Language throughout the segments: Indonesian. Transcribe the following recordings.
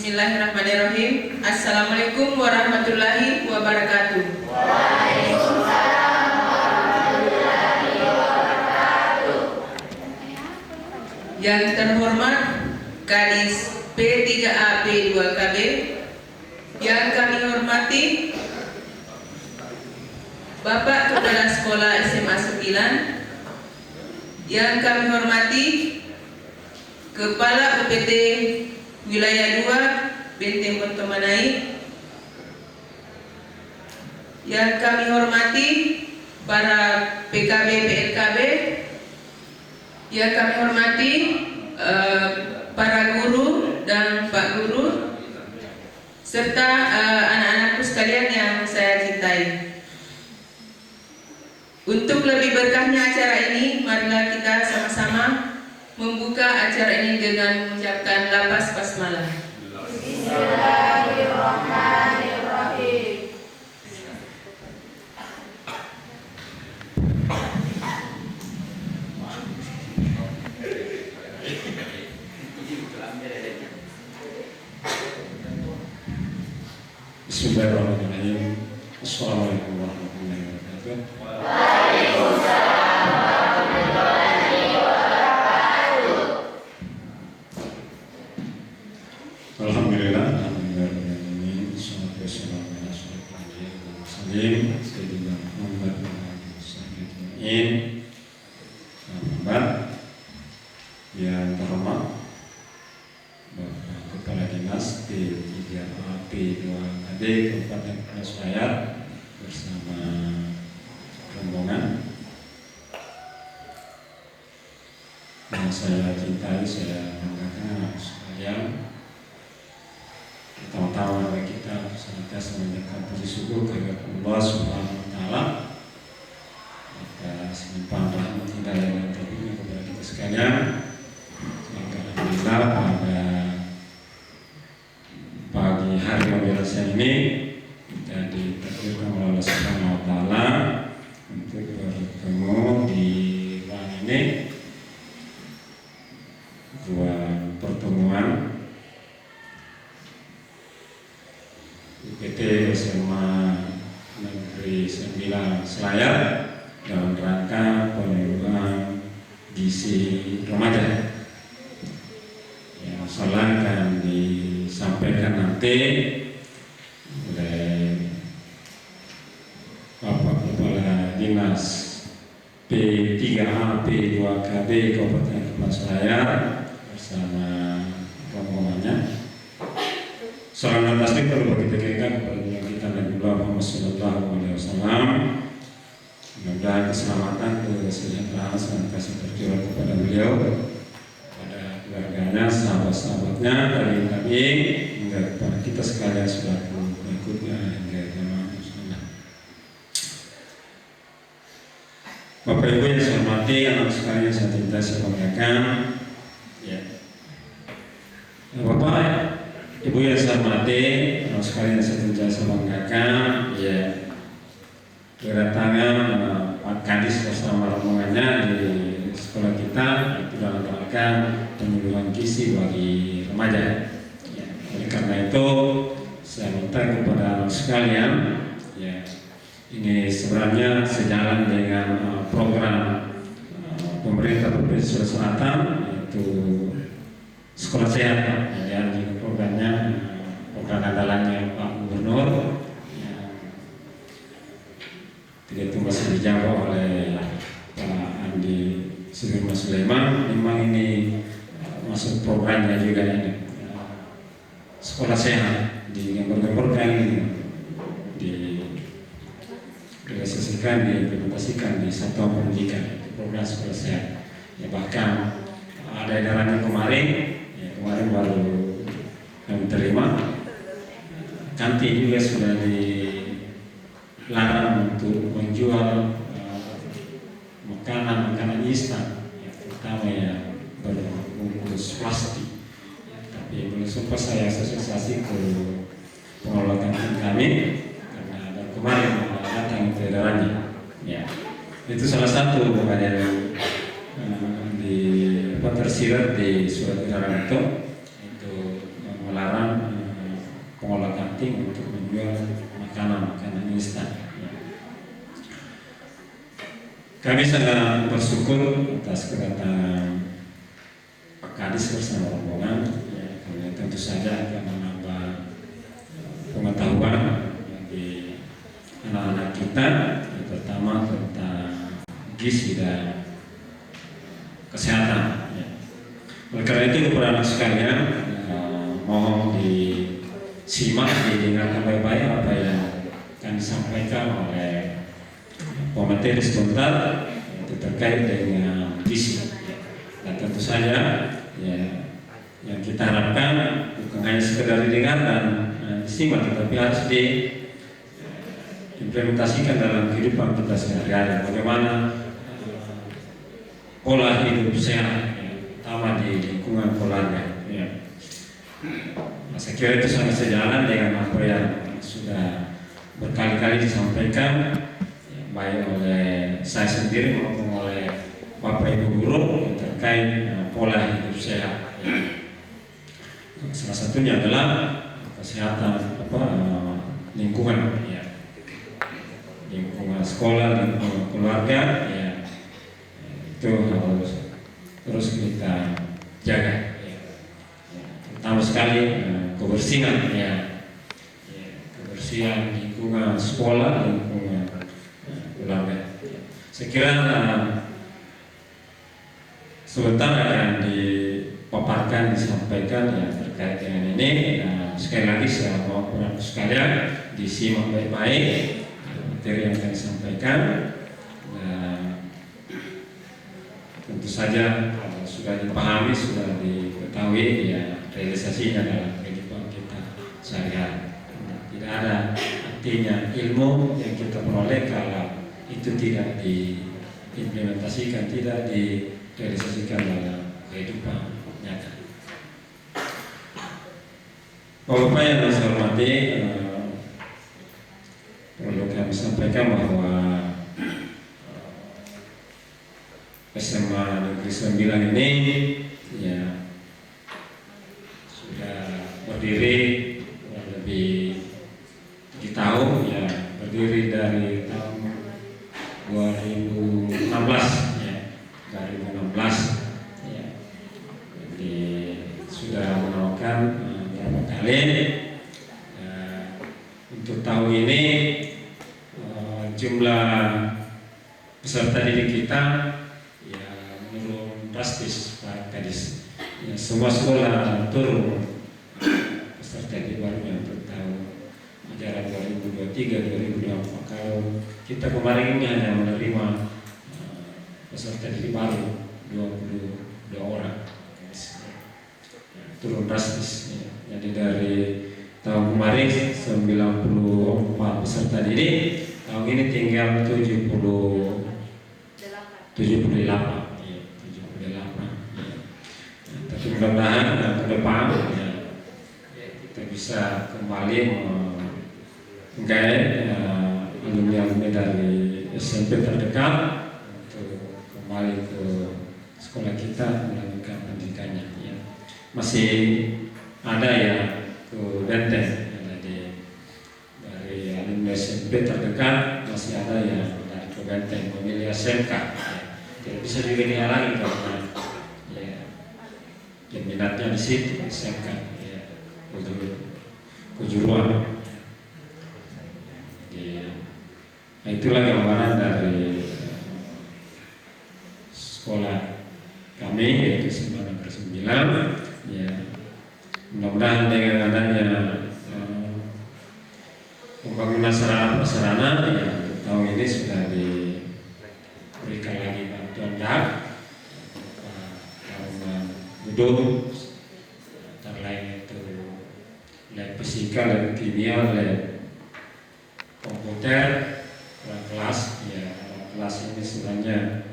Bismillahirrahmanirrahim. Assalamualaikum warahmatullahi wabarakatuh. Yang terhormat Kadis P3AP2KB, yang kami hormati Bapak Kepala Sekolah SMA 9, yang kami hormati Kepala UPT Wilayah 2 Benteng Pontomanai, yang kami hormati para PKB PLKB, yang kami hormati para guru dan Pak Guru, serta anak-anakku sekalian yang saya cintai. Untuk lebih berkahnya acara ini, marilah kita sama-sama membuka acara ini dengan mengucapkan lapas basmalah. Bismillahirrahmanirrahim. Bismillahirrahmanirrahim. Assalamualaikum warahmatullahi wabarakatuh. Waalaikumsalam warahmatullahi wabarakatuh. Alhamdulillah, alhamdulillah. Wassalatu wassalamu ala asyrofil anbiya'i wal mursalin sayyidina Muhammad wa alihi wasallam. Sahabat yang terhormat Bapak Kepala Dinas P3AP2KB Kabupaten Kepulauan Selayar bersama rombongan yang saya cintai, saya banggakan sekalian. Pertama-tama bagi kita senantiasa menjaga puji syukur kepada Allah Subhanahu wa taala atas limpahan rahmat hidayah dan taufiknya kepada kita sekalian. Alhamdulillah pada pagi hari yang biasa ini kita ditakdirkan oleh Allah Subhanahu wa taala untuk bertemu di ruang ini, ruang pertemuan UPT SMA Negeri 9 Selayar dalam rangka penyuluhan gizi remaja. Yang salah akan disampaikan nanti oleh Bapak Kepala Dinas P3AP2KB Kabupaten Kepulauan Selayar bersama rombongannya. Salam dan taslim perlu bagi pegang kepada Nabi kita Nabi Muhammad SAW. Mudah-mudahan keselamatan, kesejahteraan senantiasa tercurah kepada beliau, kepada keluarganya, sahabat-sahabatnya, dari hingga kepada kita sekalian selaku pengikutnya hingga jamaah muslimah. Bapak Ibu yang saya hormati, anak sekalian saya cintai, saya banggakan. Ya. Bapak Ibu yang saya hormati, anak sekalian saya cintai, saya banggakan. Ya. Kedatangan Pak Kadis bersama rombongannya di sekolah kita itu dalam rangka penyuluhan gizi bagi remaja. Ya, oleh karena itu saya minta kepada anak sekalian, ya, ini sebenarnya sejalan dengan program pemerintah Provinsi Sulawesi Selatan, yaitu sekolah sehat. Dan juga programnya program andalannya Pak Gubernur. Itu masih dijawab oleh Pak Andi Sudirman Sulaiman. Memang ini masuk programnya juga ini sekolah sehat di gambar-gambarkan direalisasikan, diimplementasikan di satuan pendidikan program sekolah sehat. Ya, bahkan ada edarannya kemarin, ya, kemarin baru kami terima, kantin juga sudah dilarang untuk menjual makanan instan, ya, terutama yang berbungkus plastik. Ya, tapi belum sempat saya sosialisasi ke pengelola kantin kami karena baru kemarin datang itu edarannya. Ya, itu salah satu yang tersirat di surat edaran itu melarang penting untuk menjual makanan instan. Ya. Kami sangat bersyukur atas kedatangan Pak Kadis bersama rombongan, ya, karena tentu saja akan menambah pengetahuan bagi anak-anak kita, yang pertama tentang gizi dan kesehatan. Ya. Oleh karena itu kepada anak sekalian, mohon disimak, didengarkan baik-baik apa yang akan disampaikan oleh pemateri sebentar, yaitu terkait dengan gizi. Dan tentu saja ya, yang kita harapkan bukan hanya sekedar didengar dan disimak, tetapi harus diimplementasikan dalam kehidupan kita sehari-hari. Bagaimana pola hidup sehat, ya, terutama di lingkungan keluarga. Ya. Saya kira itu sangat sejalan dengan apa yang sudah berkali-kali disampaikan, ya, baik oleh saya sendiri maupun oleh Bapak Ibu guru terkait pola hidup sehat. Ya. Salah satunya adalah kesehatan lingkungan, ya. Lingkungan sekolah, lingkungan keluarga, ya. Itu harus terus kita jaga. Terutama sekali kebersihan, ya. Kebersihan lingkungan sekolah, lingkungan keluarga. Saya kira sebentar akan dipaparkan, disampaikan yang terkait dengan ini. Sekali lagi saya mohon kepada sekalian disimak baik-baik materi yang akan disampaikan. Tentu saja sudah dipahami, sudah diketahui, ya, realisasinya dalam kehidupan kita sehari-hari. Tidak ada artinya ilmu yang kita peroleh kalau itu tidak diimplementasikan, tidak direalisasikan dalam kehidupan nyata. Bapak yang saya hormati, perlu kami sampaikan bahwa SMA Negeri 9 ini, ya, sudah berdiri kurang lebih 7 tahun, ya, berdiri dari tahun 2016, ya, 2016, ya. Jadi sudah menawarkan beberapa kali. Untuk tahun ini jumlah peserta didik kita drastis, Pak Kadis. Ya, semua sekolah turun peserta didik barunya untuk tahun ajaran 2023-2024. Kalau kita kemarin ini hanya menerima peserta didik baru 22 orang, ya, turun drastis. Ya. Jadi dari tahun kemarin 94 peserta didik, tahun ini tinggal 78. Mudah-mudahan ke depan, ya, kita bisa kembali menggait alumni-alumni dari SMP terdekat untuk kembali ke sekolah kita melanjutkan pendidikannya. Ya. Masih ada ya ke Benteng, ya, dari alumni SMP terdekat masih ada ya dari ke Benteng memilih SMK. Ya. Tidak bisa juga dihalangi karena minatnya di situ, SMK, ya, kejuruan. Nah, itulah gambaran dari sekolah kami, yaitu SMA Negeri 9. Ya, mudah-mudahan dengan adanya pembangunan sarana-prasarana, ya, tahun ini sudah diberikan lagi bantuan DAP, gedung, antara lain itu lab fisika, lab kimia, lab komputer, kelas. Ya, kelas ini sebenarnya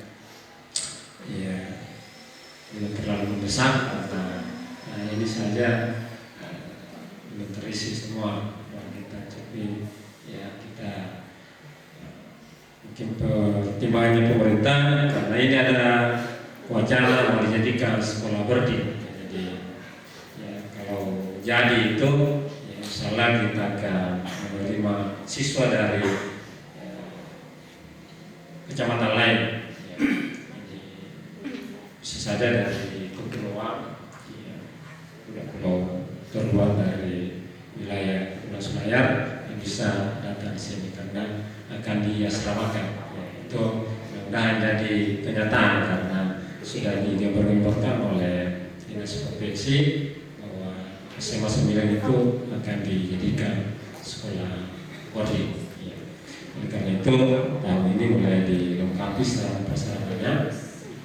ya belum terlalu mendesak karena ini saja belum terisi semua ruang kita. Tapi ya kita mungkin pertimbangannya pemerintah karena ini ada wacana mau dijadikan sekolah berdiri. Jadi ya, kalau jadi itu ya, insya sekolah kita akan menerima siswa dari kecamatan lain, ya. Jadi, bisa saja dari kepulauan, ya, pulau terluar dari wilayah Pulau Selayar yang bisa datang di sini karena akan diasramakan. Ya, itu mudah-mudahan jadi kenyataan karena sudah digambarkan oleh Dinas Provinsi bahwa SMA 9 itu akan dijadikan sekolah boarding. Ya. Oleh karena itu tahun ini mulai dilengkapi secara prasarannya,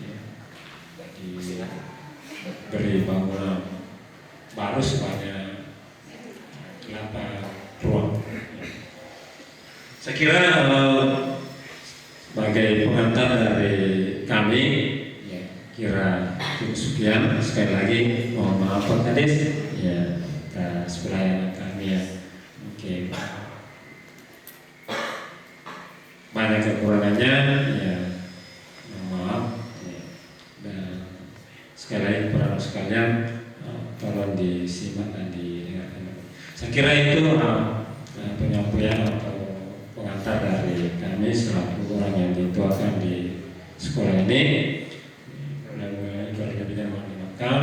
ya, diberi bangunan baru sebanyak 8 ruang. Ya. Saya kira sebagai pengantar dari kami, ya, kira cukup sekian. Sekali lagi mohon maaf Pak Kadis, ya, atas pelayanan kami ya mungkin banyak kekurangannya, ya mohon maaf, ya. Dan sekali lagi para sekalian, tolong disimak dan didengarkan. Saya kira itu penyampaian atau pengantar dari kami selaku orang yang dituakan di sekolah ini. Mulai kalau lebih mohon dimaafkan.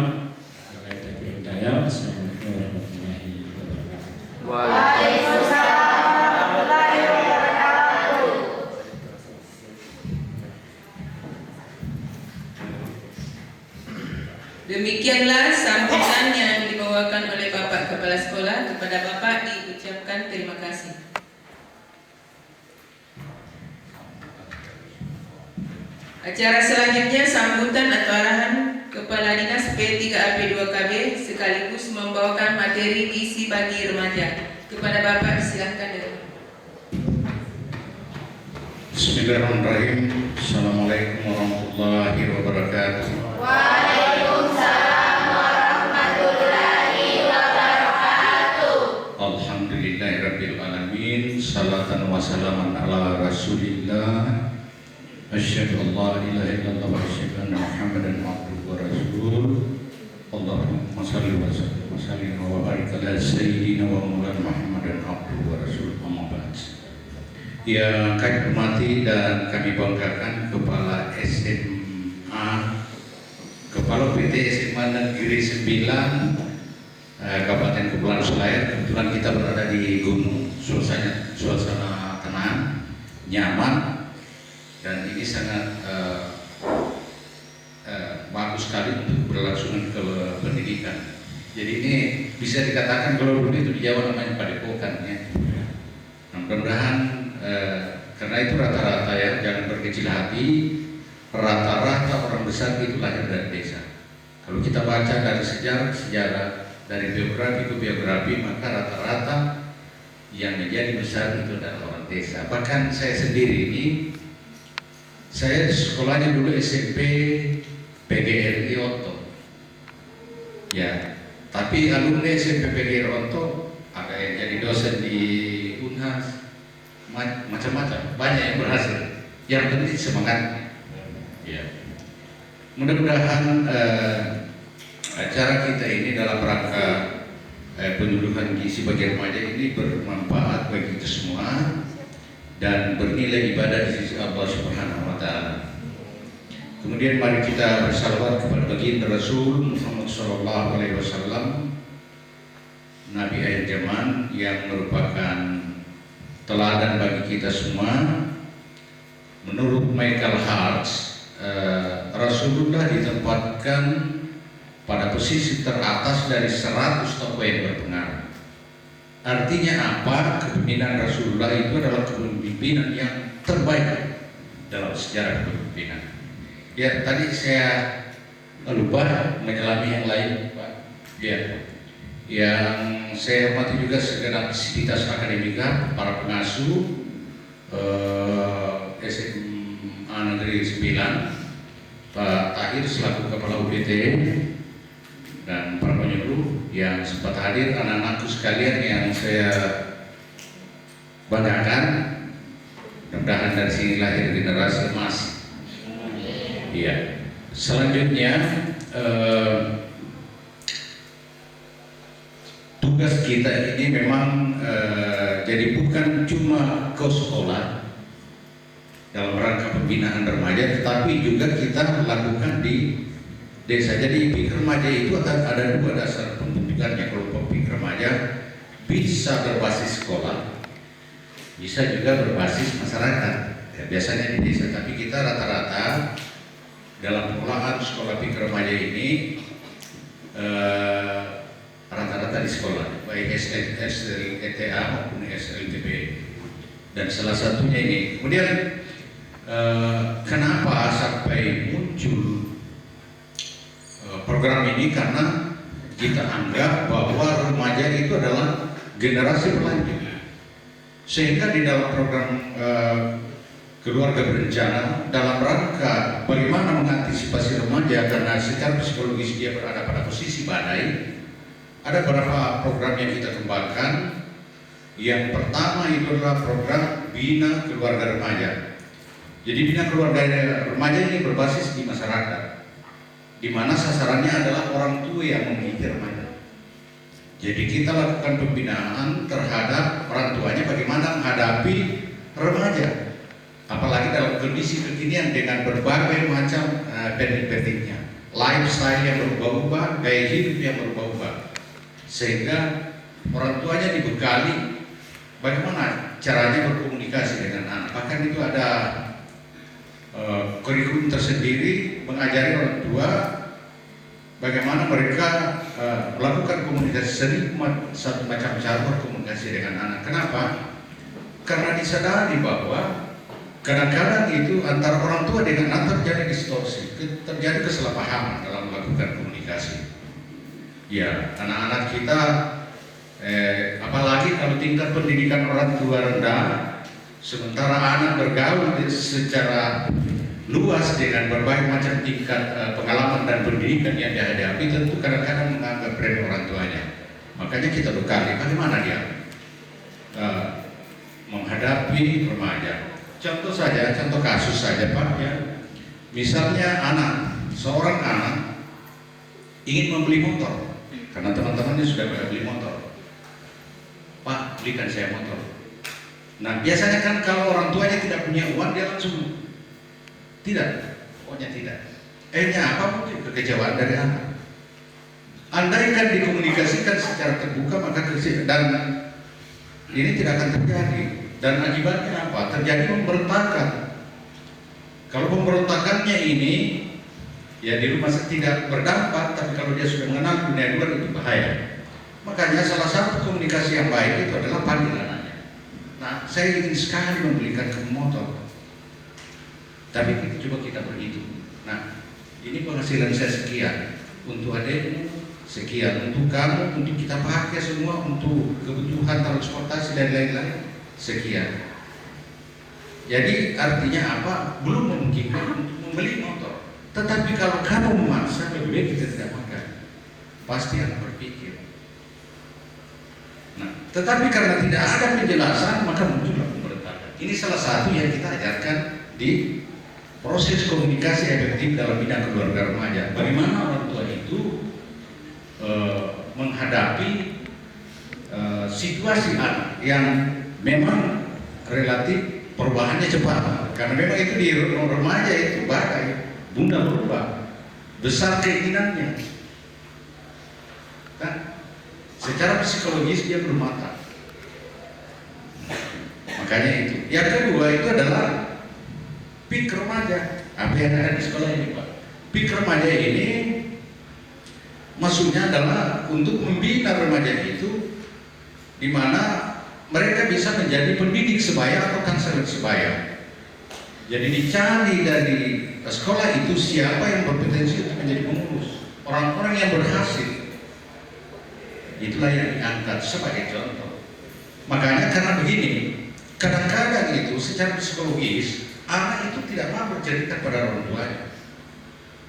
Assalamualaikum warahmatullahi wabarakatuh. Waalaikumsalam warahmatullahi wabarakatuh. Demikianlah sambutan yang dibawakan oleh Bapak Kepala Sekolah. Kepada Bapak diucapkan terima kasih. Acara selanjutnya sambutan atau arahan Kepala Dinas P3AP2KB sekaligus membawakan materi gizi bagi remaja. Kepada Bapak silakan dengan. Bismillahirrahmanirrahim. Assalamualaikum warahmatullahi wabarakatuh. Waalaikumsalam warahmatullahi wabarakatuh. Alhamdulillahirabbil alamin. Salatan wa salaman ala Rasulillah. Asyhadu an la ilaha illallah wa asyhadu anna Muhammadan abduhu wa rasuluh. Allahumma shalli wa sallim wa barik ala sayyidina wa maulana Muhammadan abduhu wa rasuluh. Amma ba'd. Yang kami hormati dan kami banggakan Kepala SMA, Kepala PT SMA Negeri 9 Kabupaten Kepulauan Selayar. Kebetulan kita berada di gunung, suasana tenang, nyaman, dan ini sangat bagus sekali untuk berlangsungan ke pendidikan. Jadi ini bisa dikatakan kalau dulu itu di Jawa namanya padepokan, ya. Nah, mudah-mudahan karena itu rata-rata, ya, jangan berkecil hati, rata-rata orang besar itu lahir dari desa. Kalau kita baca dari sejarah, dari biografi ke biografi, maka rata-rata yang menjadi besar itu adalah orang desa. Bahkan saya sendiri ini, saya sekolahnya dulu SMP PGRI Onto, ya. Tapi alumni SMP PGRI Onto ada yang jadi dosen di Unhas, macam-macam, banyak yang berhasil. Yang penting semangat, ya. Mudah-mudahan acara kita ini dalam rangka penyuluhan gizi bagi remaja ini bermanfaat bagi kita semua dan bernilai ibadah di sisi Allah Subhanahu wa Ta'ala. Kemudian mari kita bersalawat kepada baginda Rasul Muhammad sallallahu alaihi wasallam, Nabi akhir zaman yang merupakan teladan bagi kita semua. Menurut Michael Hart, Rasulullah ditempatkan pada posisi teratas dari 100 tokoh yang berpengaruh. Artinya apa? Kepemimpinan Rasulullah itu adalah kepemimpinan yang terbaik dalam sejarah kepemimpinan. Ya, tadi saya lupa menyelami yang lain, Pak. Ya, yang saya hormati juga segenap sivitas akademika, para pengasuh SMA Negeri 9, Pak Tahir selaku Kepala UPT, dan para penyuluh yang sempat hadir, anak-anakku sekalian yang saya banggakan. Mudah-mudahan dari sini lahir generasi emas. Iya. Selanjutnya tugas kita ini memang jadi bukan cuma ke sekolah dalam rangka pembinaan remaja, tetapi juga kita lakukan di desa. Jadi PIK remaja itu ada dua dasar pembentukannya. Kelompok PIK remaja bisa berbasis sekolah, bisa juga berbasis masyarakat. Ya, biasanya di desa, tapi kita rata-rata dalam pengelolaan sekolah PIK remaja ini rata-rata di sekolah, baik SLETA maupun SLTB. Dan salah satunya ini. Kemudian kenapa sampai muncul program ini? Karena kita anggap bahwa remaja itu adalah generasi berlanjut, sehingga di dalam program keluarga berencana dalam rangka bagaimana mengantisipasi remaja, karena secara psikologis dia berada pada posisi badai, ada beberapa program yang kita kembangkan. Yang pertama itu adalah program Bina Keluarga Remaja. Jadi Bina Keluarga Remaja ini berbasis di masyarakat, di mana sasarannya adalah orang tua yang memiliki remaja. Jadi kita lakukan pembinaan terhadap orang tuanya bagaimana menghadapi remaja, apalagi dalam kondisi kekinian dengan berbagai macam benefit-benefitnya, lifestyle yang berubah-ubah, gaya hidup yang berubah-ubah, sehingga orang tuanya dibekali bagaimana caranya berkomunikasi dengan anak. Bahkan itu ada kurikulum tersendiri mengajari orang tua bagaimana mereka melakukan komunikasi, satu macam cara berkomunikasi dengan anak. Kenapa? Karena disadari bahwa kadang-kadang itu antara orang tua dengan anak terjadi distorsi, terjadi kesalahpahaman dalam melakukan komunikasi. Ya, anak-anak kita apalagi kalau tingkat pendidikan orang tua rendah, sementara anak bergaul secara luas dengan berbagai macam tingkat pengalaman dan pendidikan yang dihadapi, tentu kadang-kadang menganggap remeh orang tuanya. Makanya kita bekali bagaimana dia menghadapi remaja. Contoh kasus saja Pak ya. Misalnya seorang anak ingin membeli motor karena teman-temannya sudah beli motor. Pak, belikan saya motor. Nah, biasanya kan kalau orang tuanya tidak punya uang, dia langsung tidak, pokoknya tidak. Apa mungkin kekecewaan dari anak. Andaikan dikomunikasikan secara terbuka, maka dan ini tidak akan terjadi. Dan akibatnya apa? Terjadi pemberontakan. Kalau pemberontakannya ini ya di rumah tidak berdampak, tapi kalau dia sudah mengenal dunia luar itu bahaya. Makanya salah satu komunikasi yang baik itu adalah panggil anaknya. Nah, saya ingin sekali membelikan kamu motor, tapi coba kita berhitung. Nah, ini penghasilan saya sekian, untuk adikmu sekian, untuk kamu, untuk kita pakai semua, untuk kebutuhan transportasi dan lain-lain sekian. Jadi artinya apa? Belum memungkinkan untuk membeli motor. Tetapi kalau kamu memaksa, lebih baik kita tidak makan. Pasti akan berpikir. Nah, tetapi karena tidak ada penjelasan, maka muncullah pemberontakan. Ini salah satu yang kita ajarkan di proses komunikasi efektif dalam bidang keluarga remaja. Bagaimana orang tua itu menghadapi situasi anak yang memang relatif perubahannya cepat. Karena memang itu di remaja itu badai, bunda berubah, besar keinginannya. Kan? Secara psikologis dia belum matang. Makanya itu. Yang kedua itu adalah PIK remaja. Apa yang ada di sekolah ini Pak? PIK remaja ini maksudnya adalah untuk membina remaja itu di mana mereka bisa menjadi pendidik sebaya atau konselor sebaya. Jadi dicari dari sekolah itu siapa yang berpotensi untuk menjadi pengurus, orang-orang yang berhasil. Itulah yang diangkat sebagai contoh. Makanya karena begini, kadang-kadang itu secara psikologis anak itu tidak mau bercerita kepada orang tuanya,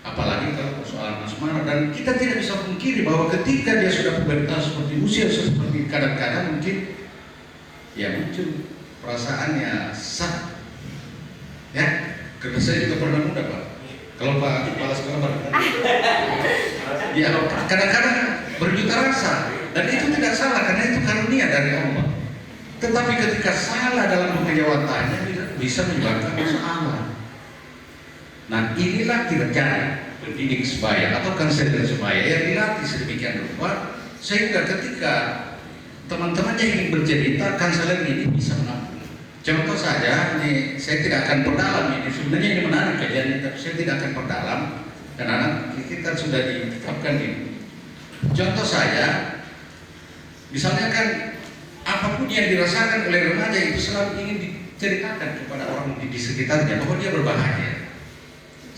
apalagi kalau persoalan asmara. Dan kita tidak bisa pungkiri bahwa ketika dia sudah pubertas seperti usia seperti kadang-kadang mungkin ya muncul perasaannya sah. Ya, karena saya juga pernah muda Pak. Kalau Pak kepala sekolah ya kadang-kadang berjuta rasa. Dan itu tidak salah karena itu karunia dari Allah. Tetapi ketika salah dalam pengajawatannya bisa menyebabkan masalah. Nah, inilah kinerja pendidik sebaya atau konselor sebaya yang dilatih sedemikian rupa sehingga ketika teman-temannya ingin bercerita, konselor ini bisa menampung. Contoh saja, ini saya tidak akan perdalam ini. Sebenarnya ini menarik kajian ini, tapi saya tidak akan perdalam karena kita sudah ditetapkan ini. Contoh saja, misalnya kan apapun yang dirasakan oleh remaja itu selalu ingin diceritakan kepada orang di sekitarnya bahwa dia berbahagia.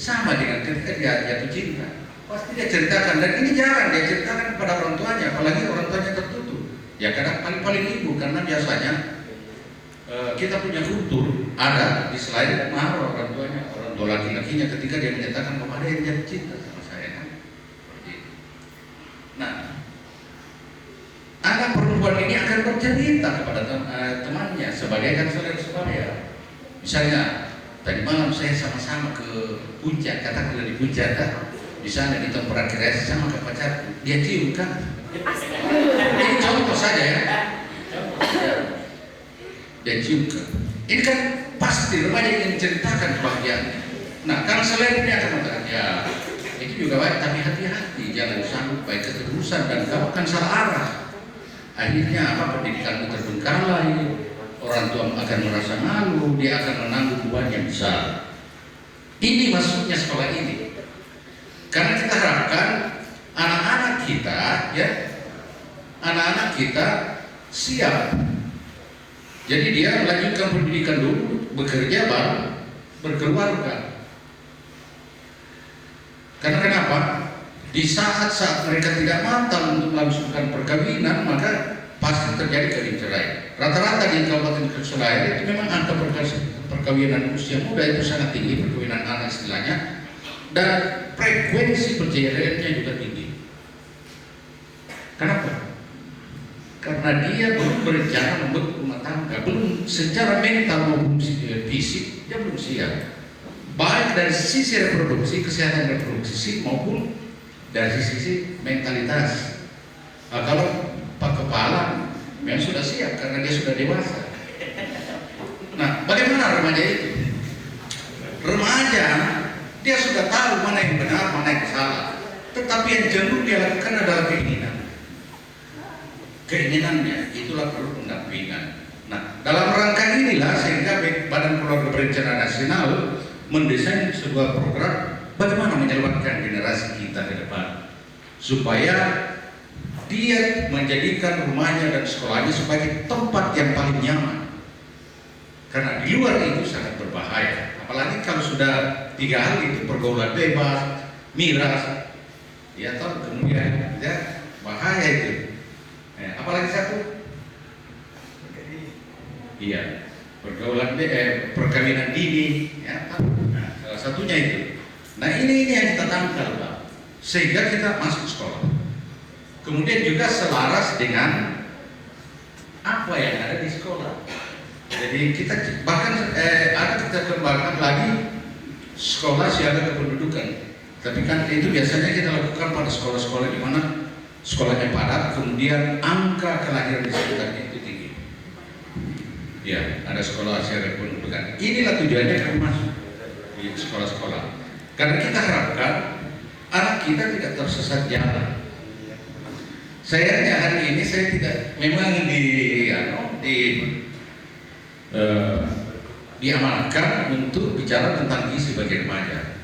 Sama dengan ketika dia jatuh cinta, pasti dia ceritakan, dan ini jarang dia ceritakan kepada orang tuanya, apalagi orang tuanya tertutup. Ya kadang paling ibu, karena biasanya kita punya kultur ada di selain marah orang tuanya, orang tua laki-lakinya ketika dia menyatakan bahwa ada yang jatuh cinta sama saya kan. Seperti itu. Nah, anak perempuan ini akan bercerita kepada temannya sebagai konselor sebaya. Misalnya, tadi malam saya sama-sama ke puncak, katakanlah di puncak, di sana di tempat rekreasi sama ke pacarku, dia cium kan? Ini contoh saja ya. Dia cium kan? Ini kan pasti remaja ingin menceritakan kebahagiaannya. Nah, konselor ini akan mengatakan, ya itu juga baik, tapi hati-hati, jangan sampai keterusan dan kamu akan salah arah. Akhirnya apa, pendidikanmu terbengkalai, orang tua akan merasa malu, dia akan menanggung beban yang besar. Ini maksudnya sekolah ini. Karena kita harapkan anak-anak kita, ya, anak-anak kita siap. Jadi dia melanjutkan pendidikan dulu, bekerja baru berkeluarga. Karena kenapa? Di saat-saat mereka tidak matang untuk melangsungkan perkawinan, maka pasti terjadi kawin cerai. Rata-rata di Kabupaten Kursulayan itu memang angka perkawinan usia muda itu sangat tinggi, perkawinan anak istilahnya, dan frekuensi perceraiannya juga tinggi. Kenapa? Karena dia belum berencana membentuk rumah tangga, belum secara mental maupun fisik dia belum siap. Baik dari sisi reproduksi, kesehatan reproduksi maupun dari sisi mentalitas. Nah, kalau Pak Kepala memang sudah siap karena dia sudah dewasa. Nah, bagaimana remaja itu? Remaja dia sudah tahu mana yang benar, mana yang salah. Tetapi yang cenderung dia lakukan adalah keinginan. Keinginannya itulah perlu pendampingan. Nah, dalam rangka inilah sehingga Badan Keluarga Berencana Nasional mendesain sebuah program bagaimana menyelamatkan generasi kita ke depan supaya dia menjadikan rumahnya dan sekolahnya sebagai tempat yang paling nyaman. Karena di luar itu sangat berbahaya. Apalagi kalau sudah 3 hal itu, pergaulan bebas, miras, ya toh kemudian ya bahaya itu. Apalagi satu, iya, pergaulan perkawinan dini, ya, nah, salah satunya itu. Nah ini yang kita tangkal, Pak, sehingga kita masuk sekolah. Kemudian juga selaras dengan apa yang ada di sekolah. Jadi kita bahkan ada kita kembangkan lagi sekolah siaga kependudukan. Tapi kan itu biasanya kita lakukan pada sekolah-sekolah di mana sekolahnya padat, kemudian angka kelahiran di sekitarnya itu tinggi. Ya, ada sekolah siaga kependudukan. Inilah tujuannya kami masuk di sekolah-sekolah. Karena kita harapkan anak kita tidak tersesat jalan. Sayangnya hari ini saya tidak memang diamankan untuk bicara tentang gizi bagi remaja.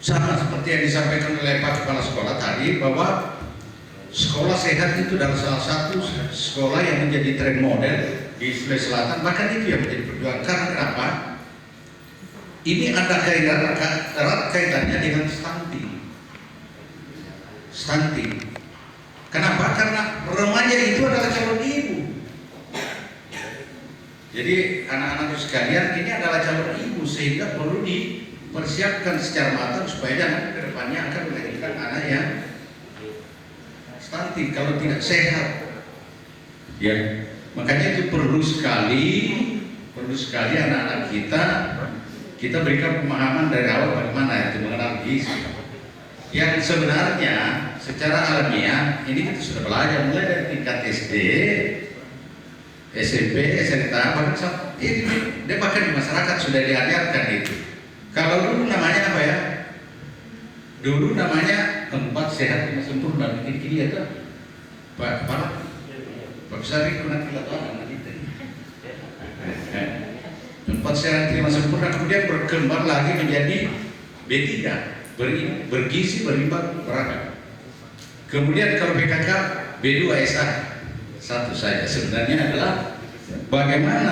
Sama seperti yang disampaikan oleh Pak Kepala Sekolah tadi bahwa sekolah sehat itu adalah salah satu sekolah yang menjadi tren model di Sulawesi Selatan, bahkan itu yang menjadi perjuangan. Karena kenapa? Ini ada erat kaitannya dengan stunting. Kenapa? Karena remaja itu adalah calon ibu. Jadi anak-anak sekalian ini adalah calon ibu, sehingga perlu dipersiapkan secara matang supaya jangan ke depannya akan melahirkan anak yang stunting kalau tidak sehat. Ya, makanya itu perlu sekali anak-anak kita berikan pemahaman dari awal bagaimana itu mengenal gizi. Yang sebenarnya secara alamiah ini kita sudah belajar mulai dari tingkat SD, SMP, SMA, bahkan dia bahkan di masyarakat sudah diajarkan itu. Kalau dulu namanya apa ya? Dulu namanya 4 sehat 5 sempurna. Ini itu Pak Besar itu nanti lakukan kita. 4 sehat 5 sempurna kemudian berkembang lagi menjadi B3, bergizi berimbang beragam. Kemudian kalau PKK B2SA satu saja sebenarnya adalah bagaimana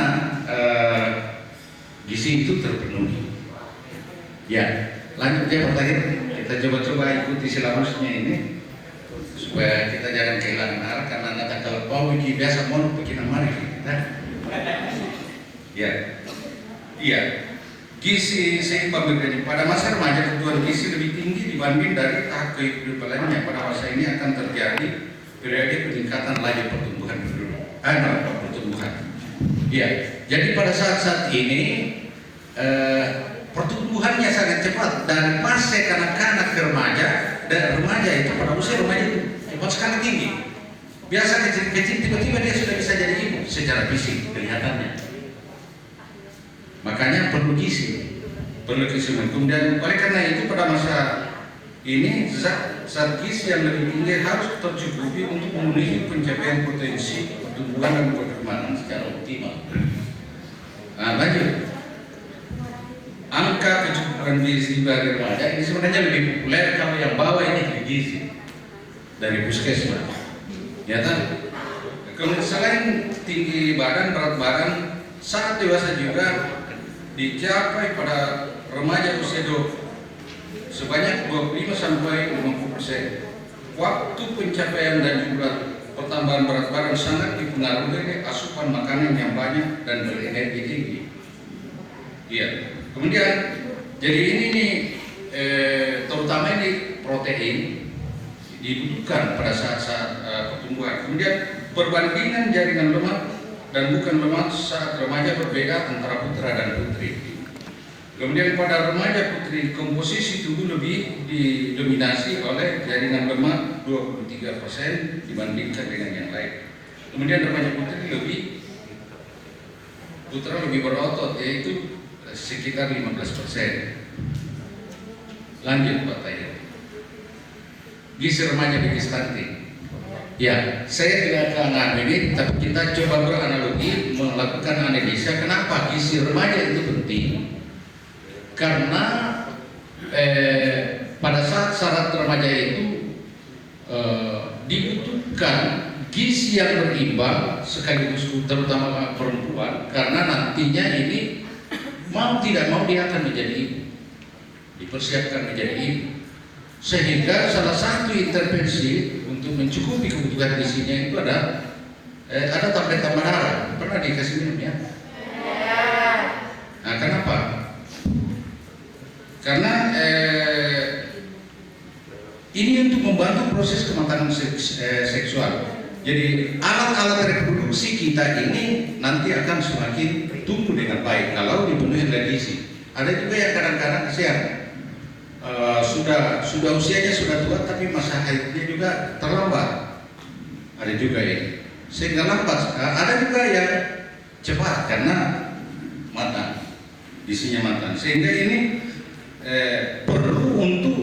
gizi itu terpenuhi. Ya, lanjut ya pertanyaan. Kita coba-coba ikuti silamusnya ini supaya kita jangan kehilangan arah karena nanti kalau wiki biasa mau bikin mari kita. Ya, iya. Gizi seimbang bergabung pada masa remaja kebutuhan gizi lebih tinggi dibanding dari tahap kehidupan lainnya. Pada masa ini akan terjadi periode peningkatan laju pertumbuhan pertumbuhan. Iya. Jadi pada saat ini pertumbuhannya sangat cepat dari masa kanak-kanak ke remaja dan remaja itu pada usia remaja itu cepat sekali tinggi. Biasa kecil-kecil tiba-tiba dia sudah bisa jadi ibu secara fisik kelihatannya. Makanya perlu gizi. Kemudian oleh karena itu pada masa ini zat gizi yang lebih tinggi harus tercukupi untuk memenuhi pencapaian potensi pertumbuhan dan perkembangan secara optimal. Nah, lanjut. Angka kecukupan gizi bagi remaja ini sebenarnya lebih populer kalau yang bawah ini gizi dari puskesmas. Ya kan? Kemudian selain tinggi badan, berat badan, saat dewasa juga dicapai pada remaja usia sebanyak 25 sampai 50%. Waktu pencapaian dan jumlah pertambahan berat badan sangat dipengaruhi oleh asupan makanan yang banyak dan berenergi tinggi. Iya. Kemudian jadi ini nih terutama ini protein dibutuhkan pada saat pertumbuhan. Kemudian perbandingan jaringan lemak dan bukan lemak saat remaja berbeda antara putra dan putri. Kemudian pada remaja putri komposisi tubuh lebih didominasi oleh jaringan lemak 23% dibandingkan dengan yang lain. Kemudian remaja putri putra lebih berotot yaitu sekitar 15%. Lanjut Pak Tayyip. Gizi remaja bagi stunting. Ya, saya tidak akan ini, tapi kita coba beranalogi melakukan analisa kenapa gizi remaja itu penting. Karena pada saat syarat remaja itu dibutuhkan gizi yang berimbang sekaligus terutama perempuan karena nantinya ini mau tidak mau dia akan menjadi ibu, dipersiapkan menjadi ibu. Sehingga salah satu intervensi untuk mencukupi kebutuhan gizinya itu ada tablet tambah darah. Pernah dikasih minum ya? Nah, kenapa? Karena ini untuk membantu proses kematangan seksual. Jadi alat-alat reproduksi kita ini nanti akan semakin tumbuh dengan baik kalau dipenuhi oleh gizi. Ada juga yang kadang-kadang kasihan. Sudah usianya sudah tua tapi masa haidnya juga terlambat. Ada juga ya. Sehingga lambat. Ada juga yang cepat karena matang, gizinya matang. Sehingga ini perlu untuk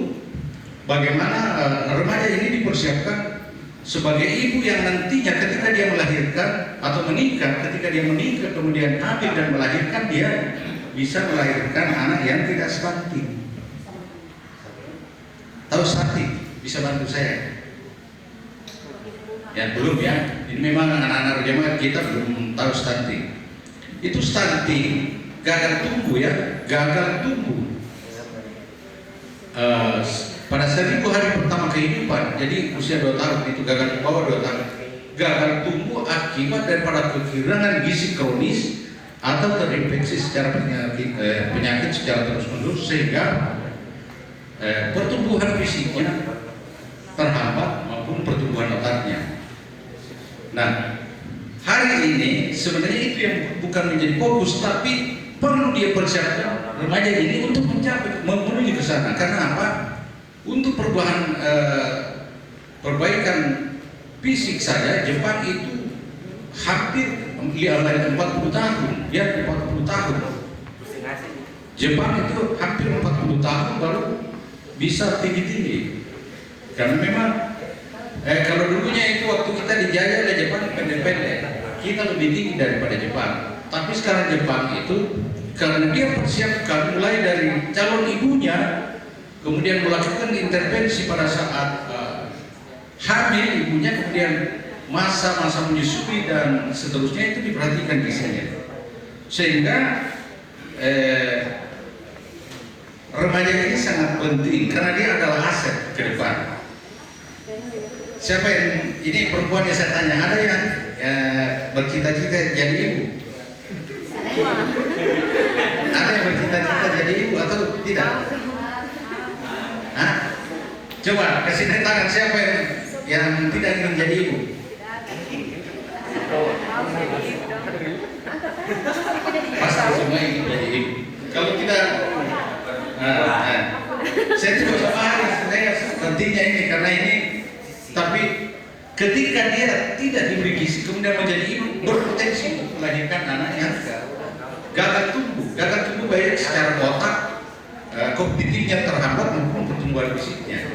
bagaimana remaja ini dipersiapkan sebagai ibu yang nantinya ketika dia melahirkan atau menikah, ketika dia menikah kemudian hamil dan melahirkan, dia bisa melahirkan anak yang tidak stunting. Tahu stunting? Bisa bantu saya? Ya belum ya. Ini memang anak-anak jemaah kita belum tahu stunting. Itu stunting, gagal tumbuh ya, gagal tumbuh. Pada 1000 hari pertama kehidupan, jadi usia 2 tahun itu gagal bawah 2 tahun. Gagal tumbuh akibat daripada kekurangan gizi kronis atau terinfeksi secara penyakit secara terus-menerus sehingga pertumbuhan fisiknya terhambat maupun pertumbuhan otaknya. Nah, hari ini sebenarnya itu yang bukan menjadi fokus, tapi perlu dia persiapkan remaja ini untuk mencapai memenuhi ke sana. Karena apa? Untuk perubahan perbaikan fisik saja Jepang itu hampir 40 tahun, ya 40 tahun. Jepang itu hampir 40 tahun baru bisa tinggi-tinggi. Karena memang kalau dulunya itu waktu kita dijajah oleh Jepang pendek-pendek, kita lebih tinggi daripada Jepang. Tapi sekarang Jepang itu karena dia persiapkan mulai dari calon ibunya, kemudian melakukan intervensi pada saat hamil ibunya, kemudian masa-masa menyusui dan seterusnya itu diperhatikan gizinya. Sehingga remaja ini sangat penting karena dia adalah aset ke depan. Siapa yang ini perempuan yang saya tanya, ada yang bercita-cita jadi ibu? Ada yang bercita-cita jadi ibu atau tidak? Hah? Coba kasih tangan siapa yang tidak ingin jadi ibu? Pasti semua ingin jadi ibu. Kalau tidak, saya tidak usah bahas, saya pentingnya ini karena ini. Tapi ketika dia tidak diberi gizi kemudian menjadi ibu, berpotensi untuk melahirkan anak yang gagal tumbuh baik secara otak, kognitifnya terhambat maupun pertumbuhan fisiknya.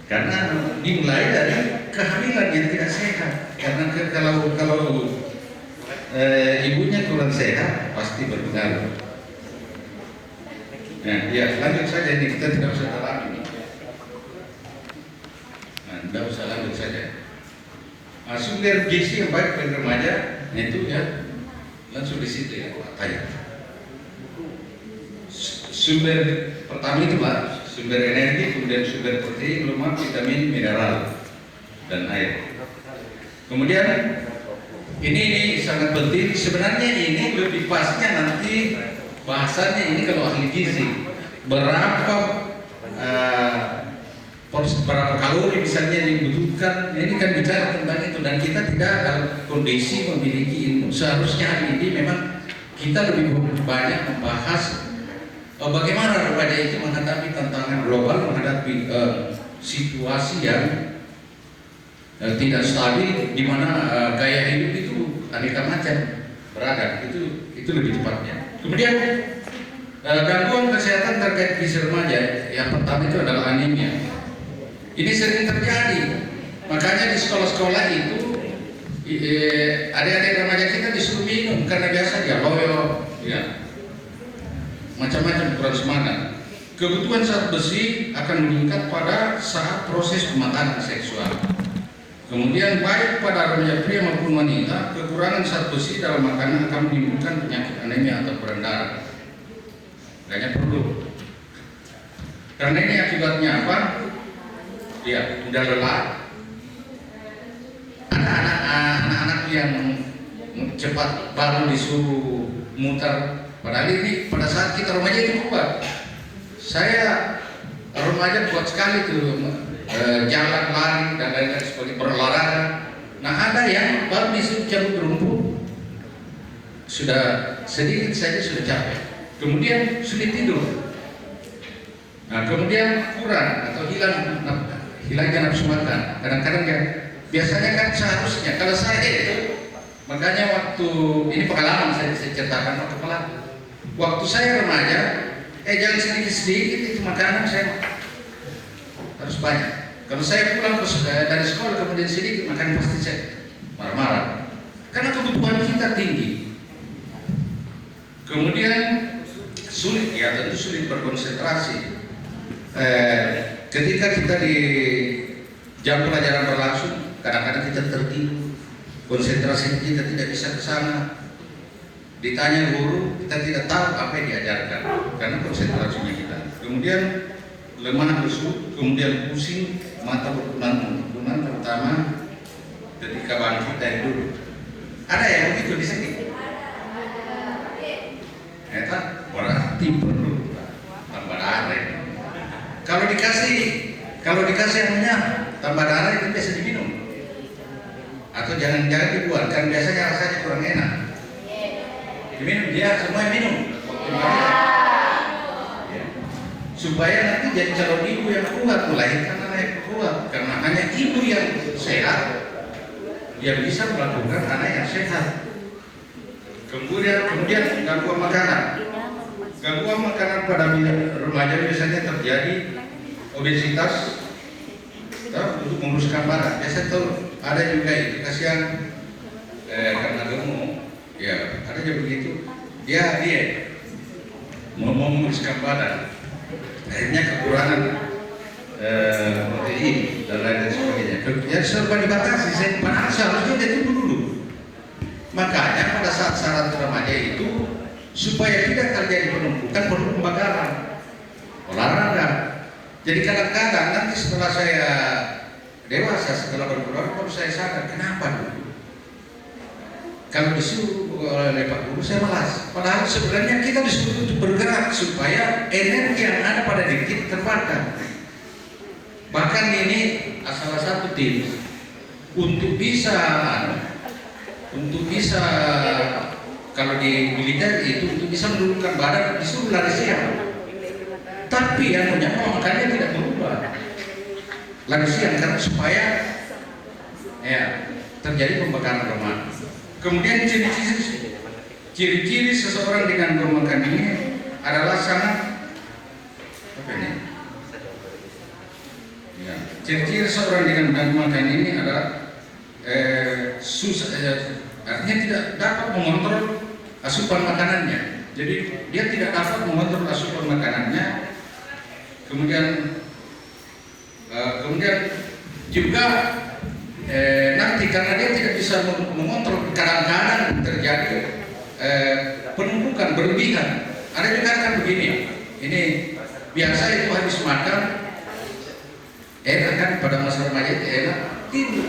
Karena dimulai dari kehamilan yang tidak sehat. Karena kalau ibunya kurang sehat pasti berpengaruh. Nah, ya lanjut saja ini, kita tidak usah dalam ini. Nah, tidak usah lanjut saja. Sumber gizi yang baik bagi remaja itu ya langsung di situ ya Pak Tanya. Sumber pertama itu Pak, sumber energi, kemudian sumber protein, lemak, vitamin, mineral, dan air. Kemudian ini sangat penting. Sebenarnya ini lebih pasnya nanti bahasannya ini kalau ahli gizi berapa kalori misalnya yang dibutuhkan. Ini kan bicara tentang itu dan kita tidak dalam kondisi memiliki ilmu. Seharusnya hari ini memang kita lebih banyak membahas bagaimana remaja itu menghadapi tantangan global, menghadapi situasi yang tidak stabil, di mana gaya hidup itu aneka macam beragam. Itu lebih tepatnya. Kemudian gangguan kesehatan terkait gizi remaja, yang pertama itu adalah anemia. Ini sering terjadi, makanya di sekolah-sekolah itu adik-adik remaja kita disuruh minum karena biasa dia loyo, ya, macam-macam kurang semangat. Kebutuhan zat besi akan meningkat pada saat proses pematangan seksual. Kemudian baik pada remaja pria maupun wanita, kekurangan zat besi dalam makanan akan menimbulkan penyakit anemia atau kurang darah. Makanya perlu. Karena ini akibatnya apa? Ya, udah lelah. Anak-anak yang cepat baru disuruh muter. Padahal ini pada saat kita remaja itu kuat. Saya remaja kuat sekali tuh, jalan, lari dan lain-lain seperti berolahraga. Nah ada yang baru disuruh cabut rumput, sudah sedikit saja sudah capek. Kemudian sulit tidur. Nah kemudian kurang atau hilangnya nafsu makan. Kadang-kadang ya, biasanya kan seharusnya kalau saya itu, makanya waktu ini pengalaman saya ceritakan waktu saya remaja, jangan sedikit-sedikit itu makanan saya harus banyak. Kalau saya pulang dari sekolah kemudian sedikit makan pasti saya marah-marah. Karena kebutuhan kita tinggi. Kemudian sulit, ya tentu sulit berkonsentrasi. Ketika kita di jam pelajaran berlangsung, kadang-kadang kita tertidur, konsentrasi kita tidak bisa ke sana. Ditanya guru, kita tidak tahu apa yang diajarkan karena konsentrasinya kita. Kemudian lemah lesu, kemudian pusing, mata berkunang-kunang, terutama ketika bangkit dari duduk. Ada yang begitu di sini. Berarti perlu tambah darah. Kalau dikasih anunya tambah darah itu biasa diminum. Atau jangan dibuat, kan biasanya rasanya kurang enak. Diminum, dia semua minum. Ya. Supaya nanti jadi calon ibu yang kuat, melahirkan anak yang kuat. karena hanya ibu yang sehat yang bisa melakukan anak yang sehat. Kemudian gangguan makanan. Gangguan makanan pada remaja biasanya terjadi obesitas untuk menguruskan badan. Biasa tuh ada juga itu kasihan karena gemuk, ya ada juga begitu. Dia mau menguruskan badan, akhirnya kekurangan protein dan lain sebagainya. Ya serba dibatasi. Padahal seharusnya dia tunggu dulu. Makanya pada saat remaja itu supaya tidak terjadi penumpukan perlu pembakaran, olahraga. Jadi kadang-kadang nanti setelah saya dewasa, setelah berkeluarga baru saya sadar kenapa dulu. Kalau disuruh oleh Pak Guru saya malas. Padahal sebenarnya kita disuruh untuk bergerak supaya energi yang ada pada diri kita terbakar. Bahkan ini salah satu tips untuk bisa kalau di militer itu untuk bisa menurunkan badan disuruh lari siang. Tapi yang makannya tidak berubah. Lari siang karena supaya terjadi pembakaran lemak. Kemudian ciri-ciri seseorang dengan makan ini adalah sangat ciri-ciri seseorang dengan makan ini adalah artinya tidak dapat mengontrol asupan makanannya. Jadi dia tidak dapat mengontrol asupan makanannya. Kemudian juga nanti karena dia tidak bisa mengontrol, kadang-kadang terjadi penumpukan berlebihan. Ada juga kan begini, ini biasa itu habis makan enak kan pada masa remaja itu enak tidur,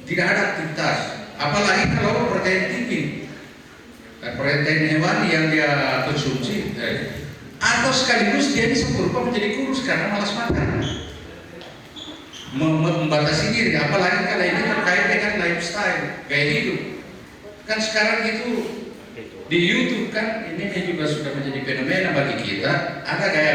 tidak ada aktivitas. Apalagi kalau protein tinggi, protein hewani yang dia konsumsi, atau sekaligus dia bisa berubah menjadi kurus karena malas makan. Membatasi diri, apalagi kalau ini terkait dengan lifestyle, gaya hidup. Kan sekarang itu di YouTube kan ini juga sudah menjadi fenomena bagi kita. Ada gaya,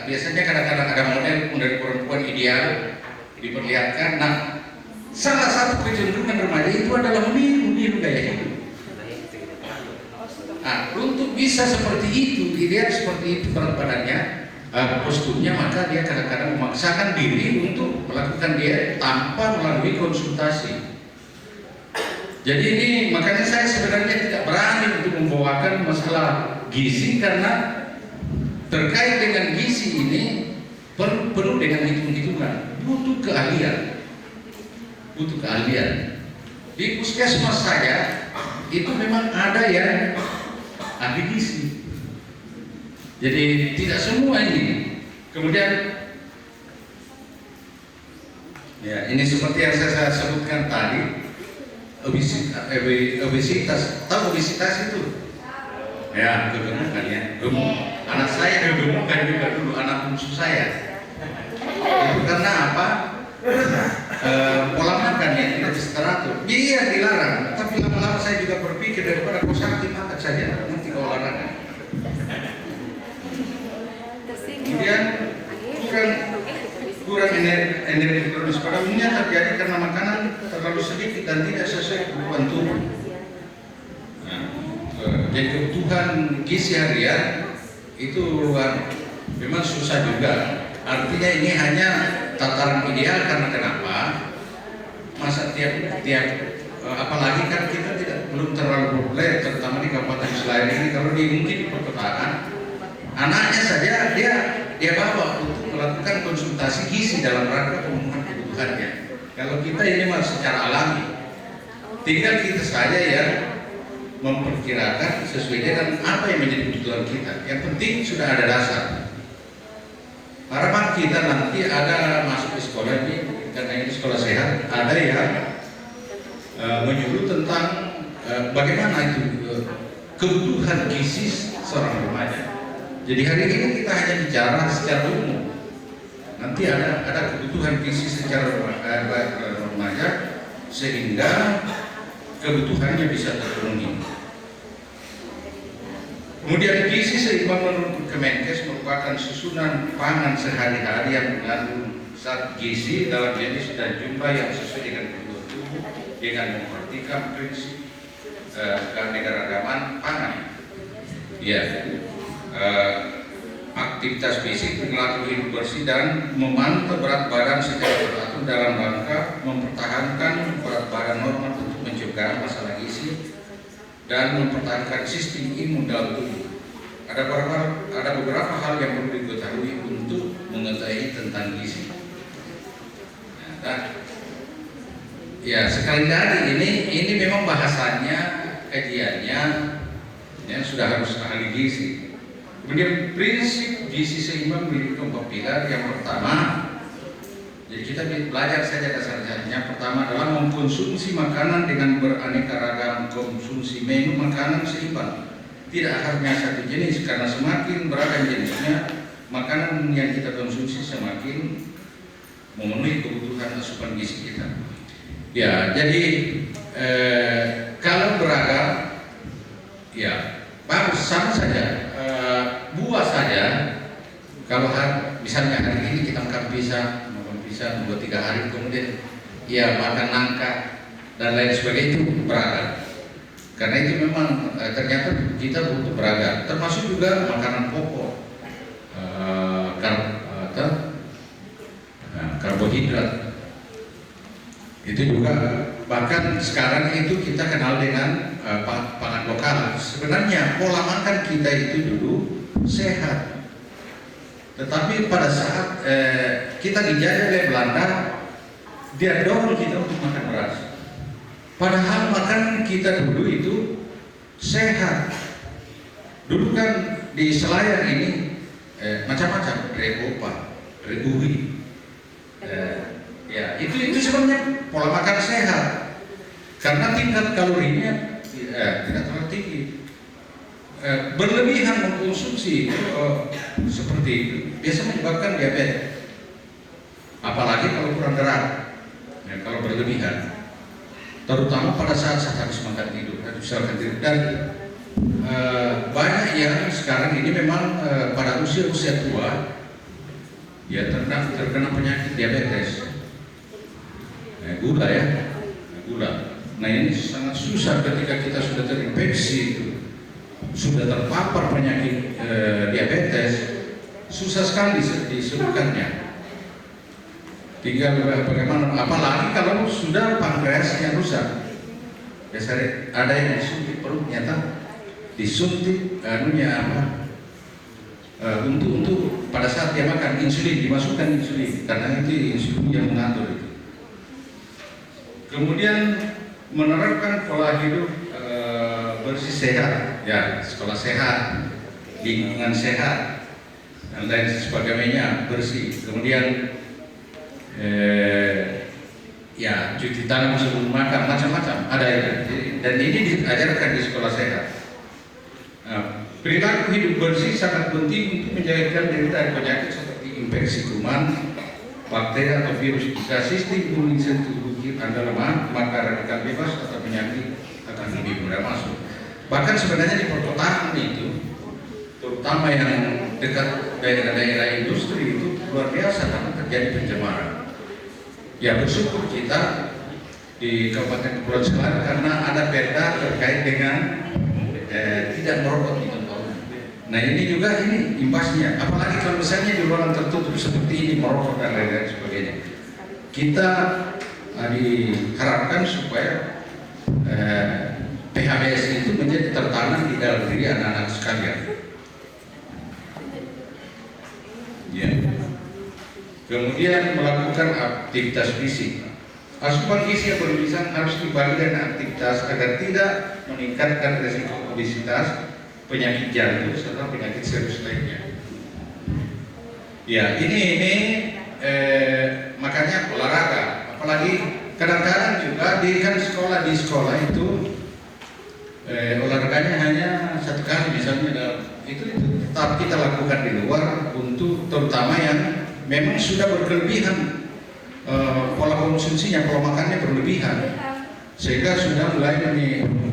biasanya kadang-kadang ada model perempuan ideal diperlihatkan. Nah, salah satu kecenderungan remaja itu adalah meniru gaya hidup. Nah, untuk bisa seperti itu, ideal seperti itu berat badannya, posturnya, maka dia kadang-kadang memaksakan diri untuk melakukan diet tanpa melalui konsultasi. Jadi ini makanya saya sebenarnya tidak berani untuk membawakan masalah gizi karena terkait dengan gizi ini perlu dengan hitung-hitungan, butuh keahlian. Di puskesmas saya itu memang ada yang ahli gizi. Jadi tidak semua ini. Kemudian ya ini seperti yang saya sebutkan tadi, obesitas. Tahu obesitas itu? Ya, kegemukan ya. Gemuk. Anak saya kegemukan juga dulu, anak bungsu saya. Itu karena apa? Pola makan yang tidak teratur. Iya dilarang, tapi lama-lama saya juga berpikir daripada kau sakit makan saja, nanti kau olahraga. Kemudian kurang energi kronis pada umumnya terjadi karena makanan terlalu sedikit dan tidak sesuai kebutuhan tubuh. Nah, jadi kebutuhan gizi harian itu memang susah juga. Artinya ini hanya tataran ideal karena kenapa? Masa tiap apalagi kan kita belum terlalu populer, terutama di Kabupaten Selayar ini. Kalau mungkin di perkotaan, anaknya saja dia bawa untuk melakukan konsultasi gizi dalam rangka pemenuhan kebutuhannya. Kalau kita ini masih secara alami, tinggal kita saja yang memperkirakan sesuai dengan apa yang menjadi kebutuhan kita. Yang penting sudah ada dasar. Harapan kita nanti ada masuk ke sekolah ini, karena ini sekolah sehat, ada yang menyuruh tentang bagaimana itu kebutuhan gizi seorang remaja. Jadi hari ini kita hanya bicara secara umum. Nanti ada kebutuhan gizi secara remaja sehingga kebutuhannya bisa terpenuhi. Kemudian gizi seimbang menurut Kemenkes merupakan susunan pangan sehari-hari yang mengandung zat gizi dalam jenis dan jumlah yang sesuai dengan kebutuhan tubuh dengan memperhatikan prinsip keanekaragaman pangan. Ya, aktivitas fisik, perilaku hidup bersih dan memantau berat badan secara teratur dalam rangka mempertahankan berat badan normal untuk mencegah masalah gizi dan mempertahankan sistem imun dalam tubuh. Ada beberapa hal yang perlu diketahui untuk mengetahui tentang gizi. Nah, ya sekali lagi ini memang bahasanya, kajiannya ya sudah harus ahli gizi. Kemudian prinsip gizi seimbang memiliki 4 pilar. Yang pertama, jadi kita belajar saja dasarnya. Yang pertama adalah mengkonsumsi makanan dengan beraneka ragam, konsumsi menu makanan seimbang. Tidak hanya satu jenis, karena semakin beragam jenisnya makanan yang kita konsumsi semakin memenuhi kebutuhan asupan gizi kita. Ya, jadi kalau beragam, ya bagus, sama saja. Buah saja, kalau misalnya hari ini kita makan pisang 2-3 hari kemudian ya makan nangka dan lain sebagainya, itu beragam. Karena itu memang ternyata kita butuh beragam, termasuk juga makanan pokok, karbohidrat. Itu juga bahkan sekarang itu kita kenal dengan pangan lokal. Sebenarnya pola makan kita itu dulu sehat, tetapi pada saat kita dijajah oleh Belanda, dia dorong kita untuk makan beras. Padahal makanan kita dulu itu sehat. Dulu kan di Selayar ini macam-macam, rekopa, rebuhi. Ya, itu sebenarnya pola makan sehat. Karena tingkat kalorinya tidak terlalu tinggi. Berlebihan mengkonsumsi seperti itu biasa menyebabkan diabetes. Apalagi kalau kurang gerak. Ya, kalau berlebihan. Terutama pada saat habis makan tidur, dan banyak yang sekarang ini memang pada usia tua ya terkena penyakit diabetes, gula ya, gula. Nah ini sangat susah ketika kita sudah terinfeksi, sudah terpapar penyakit diabetes, susah sekali disembuhkannya. Tinggal bagaimana, apalagi kalau sudah pankreasnya rusak. Biasanya ada yang disuntik perut, nyata disuntik untuk pada saat dia makan insulin, dimasukkan insulin, karena itu insulin yang mengatur itu. Kemudian menerapkan pola hidup bersih sehat, ya sekolah sehat, lingkungan sehat, dan lain sebagainya bersih. Kemudian ya cuci tangan sebelum makan, macam-macam ada itu, dan ini diajarkan di sekolah sehat. Perilaku hidup bersih sangat penting untuk menjaga diri dari penyakit seperti infeksi kuman, bakteri atau virus. Jika sistem imunitas tubuh Anda lemah, maka radikal bebas atau penyakit akan lebih mudah masuk. Bahkan sebenarnya di perkotaan itu, terutama yang dekat daerah-daerah industri itu luar biasa karena terjadi pencemaran. Ya bersyukur kita di Kabupaten Kepulauan Selayar karena ada perda terkait dengan tidak merokok di tempat umum. Nah ini juga imbasnya, apalagi kalau misalnya di ruangan tertutup seperti ini merokok dan lain-lain sebagainya. Kita diharapkan supaya PHBS itu menjadi tertanam di dalam diri anak-anak sekalian. Ya. Kemudian melakukan aktivitas fisik. Asupan gizi yang berlebihan harus dibagi dengan aktivitas agar tidak meningkatkan risiko obesitas, penyakit jantung serta penyakit serius lainnya. Ya, ini makanya olahraga. Apalagi kadang-kadang juga di sekolah itu olahraganya hanya 1 kali misalnya, itu tetap kita lakukan di luar untuk terutama yang memang sudah berkelebihan pola konsumsinya, pola makannya berlebihan sehingga sudah mulai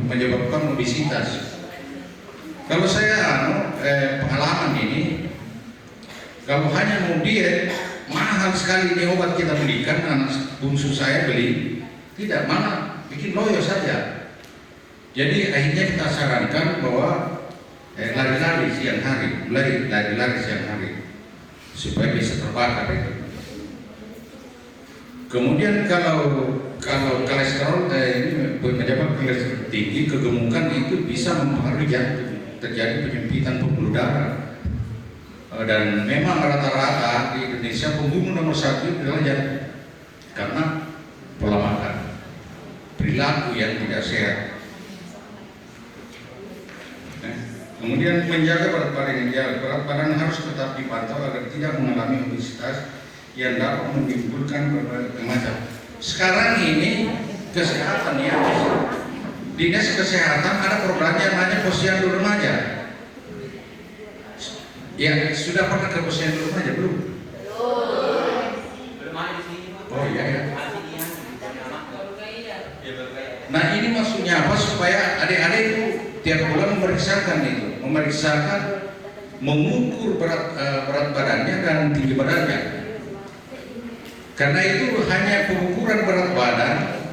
menyebabkan obesitas. Kalau saya pengalaman ini, kalau hanya mau diet mahal sekali ini obat kita belikan, anak bungsu saya beli, tidak, mana bikin loyo saja. Jadi akhirnya kita sarankan bahwa lari-lari siang hari, lari-lari siang hari supaya bisa terbakar itu. Kemudian kalau kolesterol ini penyebab kolesterol tinggi, kegemukan itu bisa mempengaruhi jantung, terjadi penyempitan pembuluh darah. Dan memang rata-rata di Indonesia pembunuh nomor 1 adalah jantung karena pola makan, perilaku yang tidak sehat. Kemudian menjaga berat badan yang ideal. Berat badan harus tetap dipantau agar tidak mengalami obesitas yang dapat menimbulkan berbagai macam. Sekarang ini kesehatan ya, dinas kesehatan ada programnya namanya Posyandu Remaja. Ya, sudah pernah ke Posyandu Remaja belum? Oh iya ya. Nah ini maksudnya apa? Supaya adik-adik itu tiap bulan memeriksakan, mengukur berat badannya dan tinggi badannya. Karena itu hanya pengukuran berat badan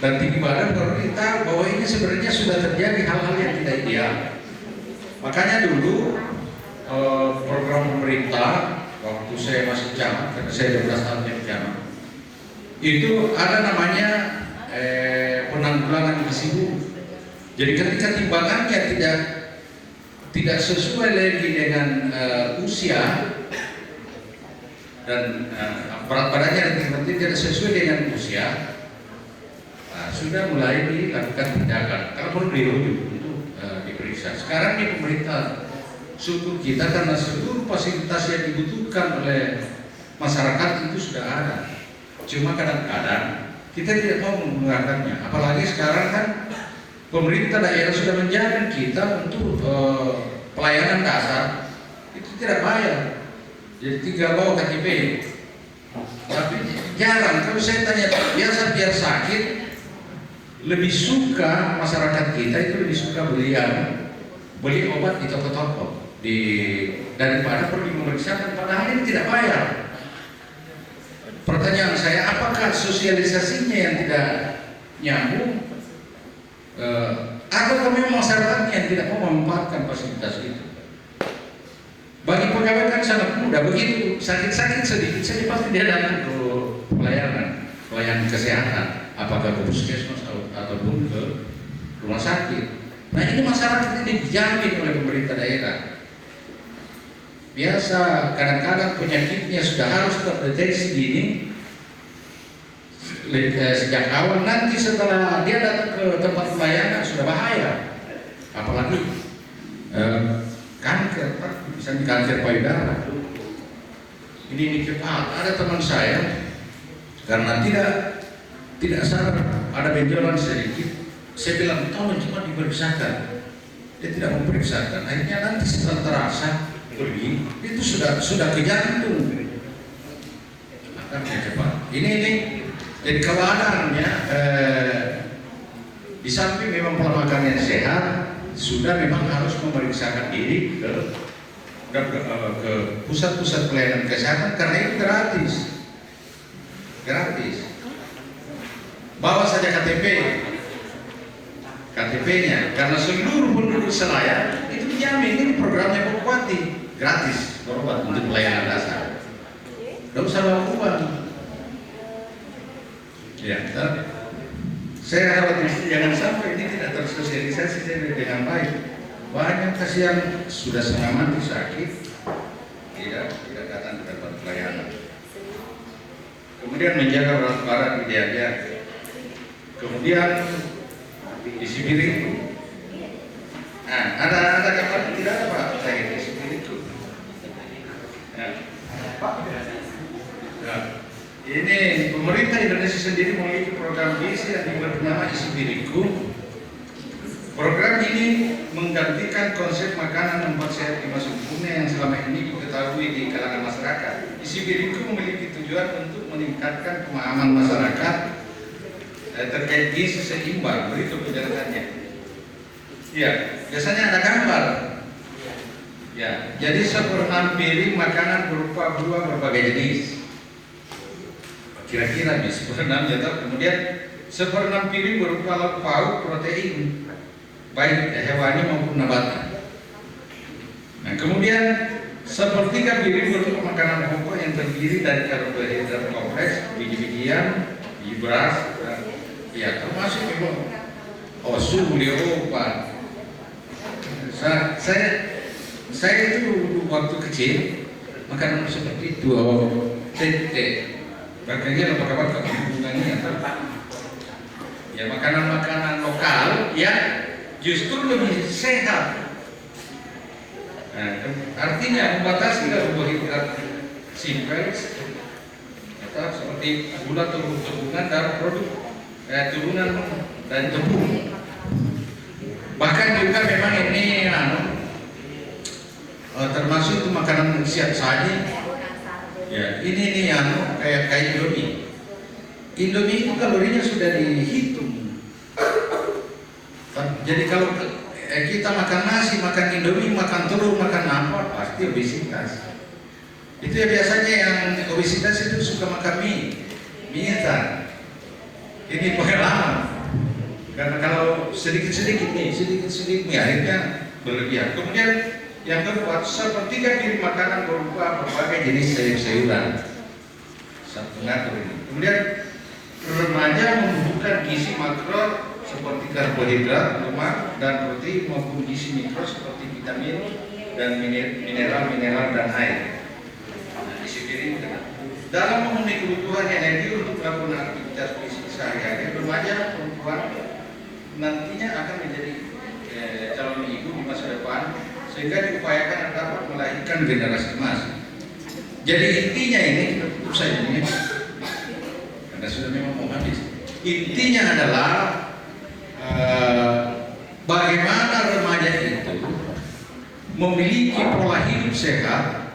dan tinggi badan baru kita bahwa ini sebenarnya sudah terjadi hal-hal yang tidak ideal. Makanya dulu program pemerintah waktu saya masih camat, karena saya 12 tahun jadi camat, itu ada namanya penanggulangan gizi buruk. Jadi ketika timbangannya tidak sesuai lagi dengan usia dan berat badannya tidak sesuai dengan usia, sudah mulai dilakukan tindakan. Kalau perlu dirujuk untuk diperiksa. Sekarang di pemerintah syukur kita karena seluruh fasilitas yang dibutuhkan oleh masyarakat itu sudah ada. Cuma kadang-kadang kita tidak mau menggunakannya. Apalagi sekarang kan pemerintah daerah sudah menjamin kita untuk pelayanan dasar itu tidak bayar. Jadi tinggal bawa KTP. Tapi jarang. Kalau saya tanya biasa biar sakit, lebih suka masyarakat kita itu lebih suka beli obat di toko-toko daripada pergi memeriksakan. Padahal ini tidak bayar. Pertanyaan saya, apakah sosialisasinya yang tidak nyambung? Atau memang masyarakatnya yang tidak mau memanfaatkan fasilitas itu? Bagi pegawai kan sangat mudah, begitu sakit-sakit sedikit saja pasti dia datang ke pelayanan kesehatan, apakah ke puskesmas ataupun ke rumah sakit. Nah ini masyarakat ini dijamin oleh pemerintah daerah. Biasa kadang-kadang penyakitnya sudah harus terdeteksi dini sejak awal, nanti setelah dia datang ke tempat pelayanan sudah bahaya. Apalagi kanker, misalnya kanker payudara. Ini cepat. Ada teman saya karena tidak sadar ada benjolan sedikit, saya bilang tolong cuma diperiksakan. Dia tidak memeriksakan. Akhirnya nanti setelah terasa pergi itu sudah ke jantung. Akarnya cepat. Ini jadi keadaannya di samping memang pola makan yang sehat, sudah memang harus memeriksakan diri ke pusat-pusat pelayanan kesehatan karena itu gratis. Bawa saja KTP-nya karena seluruh penduduk Selayar itu dijamin. Ini programnya Bupati gratis berobat untuk pelayanan dasar. Tidak usah bawa uang. Ya, saya khawatir jangan sampai ini tidak tersosialisasi dengan baik. Banyak kasihan sudah setengah mati sakit, tidak datang ke tempat pelayanan. Kemudian menjaga berat badan idealnya. Kemudian isi piring. Nah, ada gambar tidak ada Pak? Saya isi piringku. Nah, ini pemerintah Indonesia sendiri memiliki program gizi yang bernama Isi Piringku. Program ini menggantikan konsep makanan membuat sehat 5 sempurna yang selama ini diketahui di kalangan masyarakat. Isi Piringku memiliki tujuan untuk meningkatkan pemahaman masyarakat terkait gizi seimbang. Berikut penjelasannya. Ya, biasanya ada gambar. Ya, jadi 1/6 piring makanan berupa buah berbagai jenis. Kira-kira nih 1/6 ya toh. Kemudian 1/6 piring berupa lauk pauk protein baik hewani maupun nabati. Nah, kemudian 1/3 piring berupa makanan pokok yang terdiri dari karbohidrat kompleks, biji-bijian, biji beras, ya termasuk memang osu, liopa. Saya itu waktu kecil makanan seperti itu, tempe, makanya apa hubungannya ya makanan-makanan lokal ya justru lebih sehat. Nah, artinya membatasi karbohidrat simpel atau seperti gula turunan dan produk turunan dan tepung. Bahkan juga memang ini termasuk itu makanan siap saji. Ya, ini kayak Indomie. Indomie itu kalorinya sudah dihitung. Jadi kalau kita makan nasi, makan Indomie, makan telur, makan apa, pasti obesitas. Itu ya biasanya yang obesitas itu suka makan mie instan. Ini pengalaman. Karena kalau sedikit-sedikit mie akhirnya berlebihan. Kemudian yang kedua, 1/3 piring makanan berupa berbagai jenis sayur-sayuran. Mengatur ini. Kemudian remaja membutuhkan gizi makro seperti karbohidrat, lemak, dan protein maupun gizi mikro seperti vitamin dan mineral dan air. Nah, isi piring dalam memenuhi kebutuhan energi untuk melakukan aktivitas fisik sehari-hari, remaja perempuan nantinya akan menjadi calon ibu di masa depan sehingga diupayakan dapat melahirkan generasi emas. Jadi intinya ini tutup saja ini karena sudah memang mau habis. Intinya adalah bagaimana remaja itu memiliki pola hidup sehat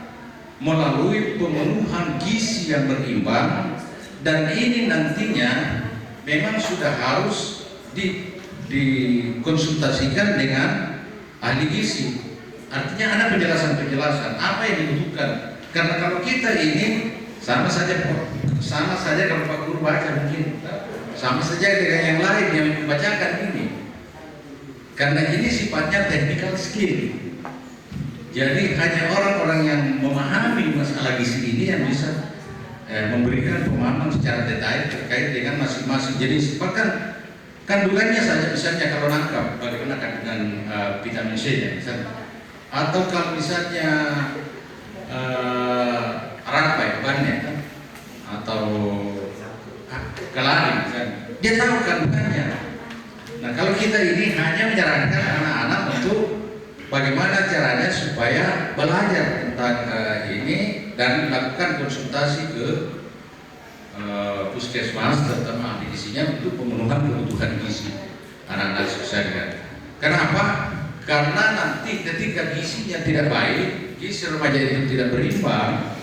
melalui pemenuhan gizi yang berimbang, dan ini nantinya memang sudah harus dikonsultasikan dengan ahli gizi. Artinya ada penjelasan apa yang dibutuhkan. Karena kalau kita ini sama saja kalau Pak Guru baca mungkin sama saja dengan yang lain yang membacakan ini. Karena ini sifatnya technical skill. Jadi hanya orang-orang yang memahami masalah gizi ini yang bisa memberikan pemahaman secara detail terkait dengan masing-masing. Jadi sifatkan kandungannya saja, misalnya kalau nangkap bagaimana kandungan vitamin C misalnya. Atau kalau misalnya rapai bahannya kan, atau kelari misalnya, dia tahu kandungannya. Nah, kalau kita ini hanya menyarankan anak-anak untuk bagaimana caranya supaya belajar tentang ini dan melakukan konsultasi ke puskesmas terutama ahli gizinya untuk pemenuhan kebutuhan gizi anak-anak sekalian. Kenapa? Karena nanti ketika gizinya tidak baik, gizi remaja itu tidak berimbang,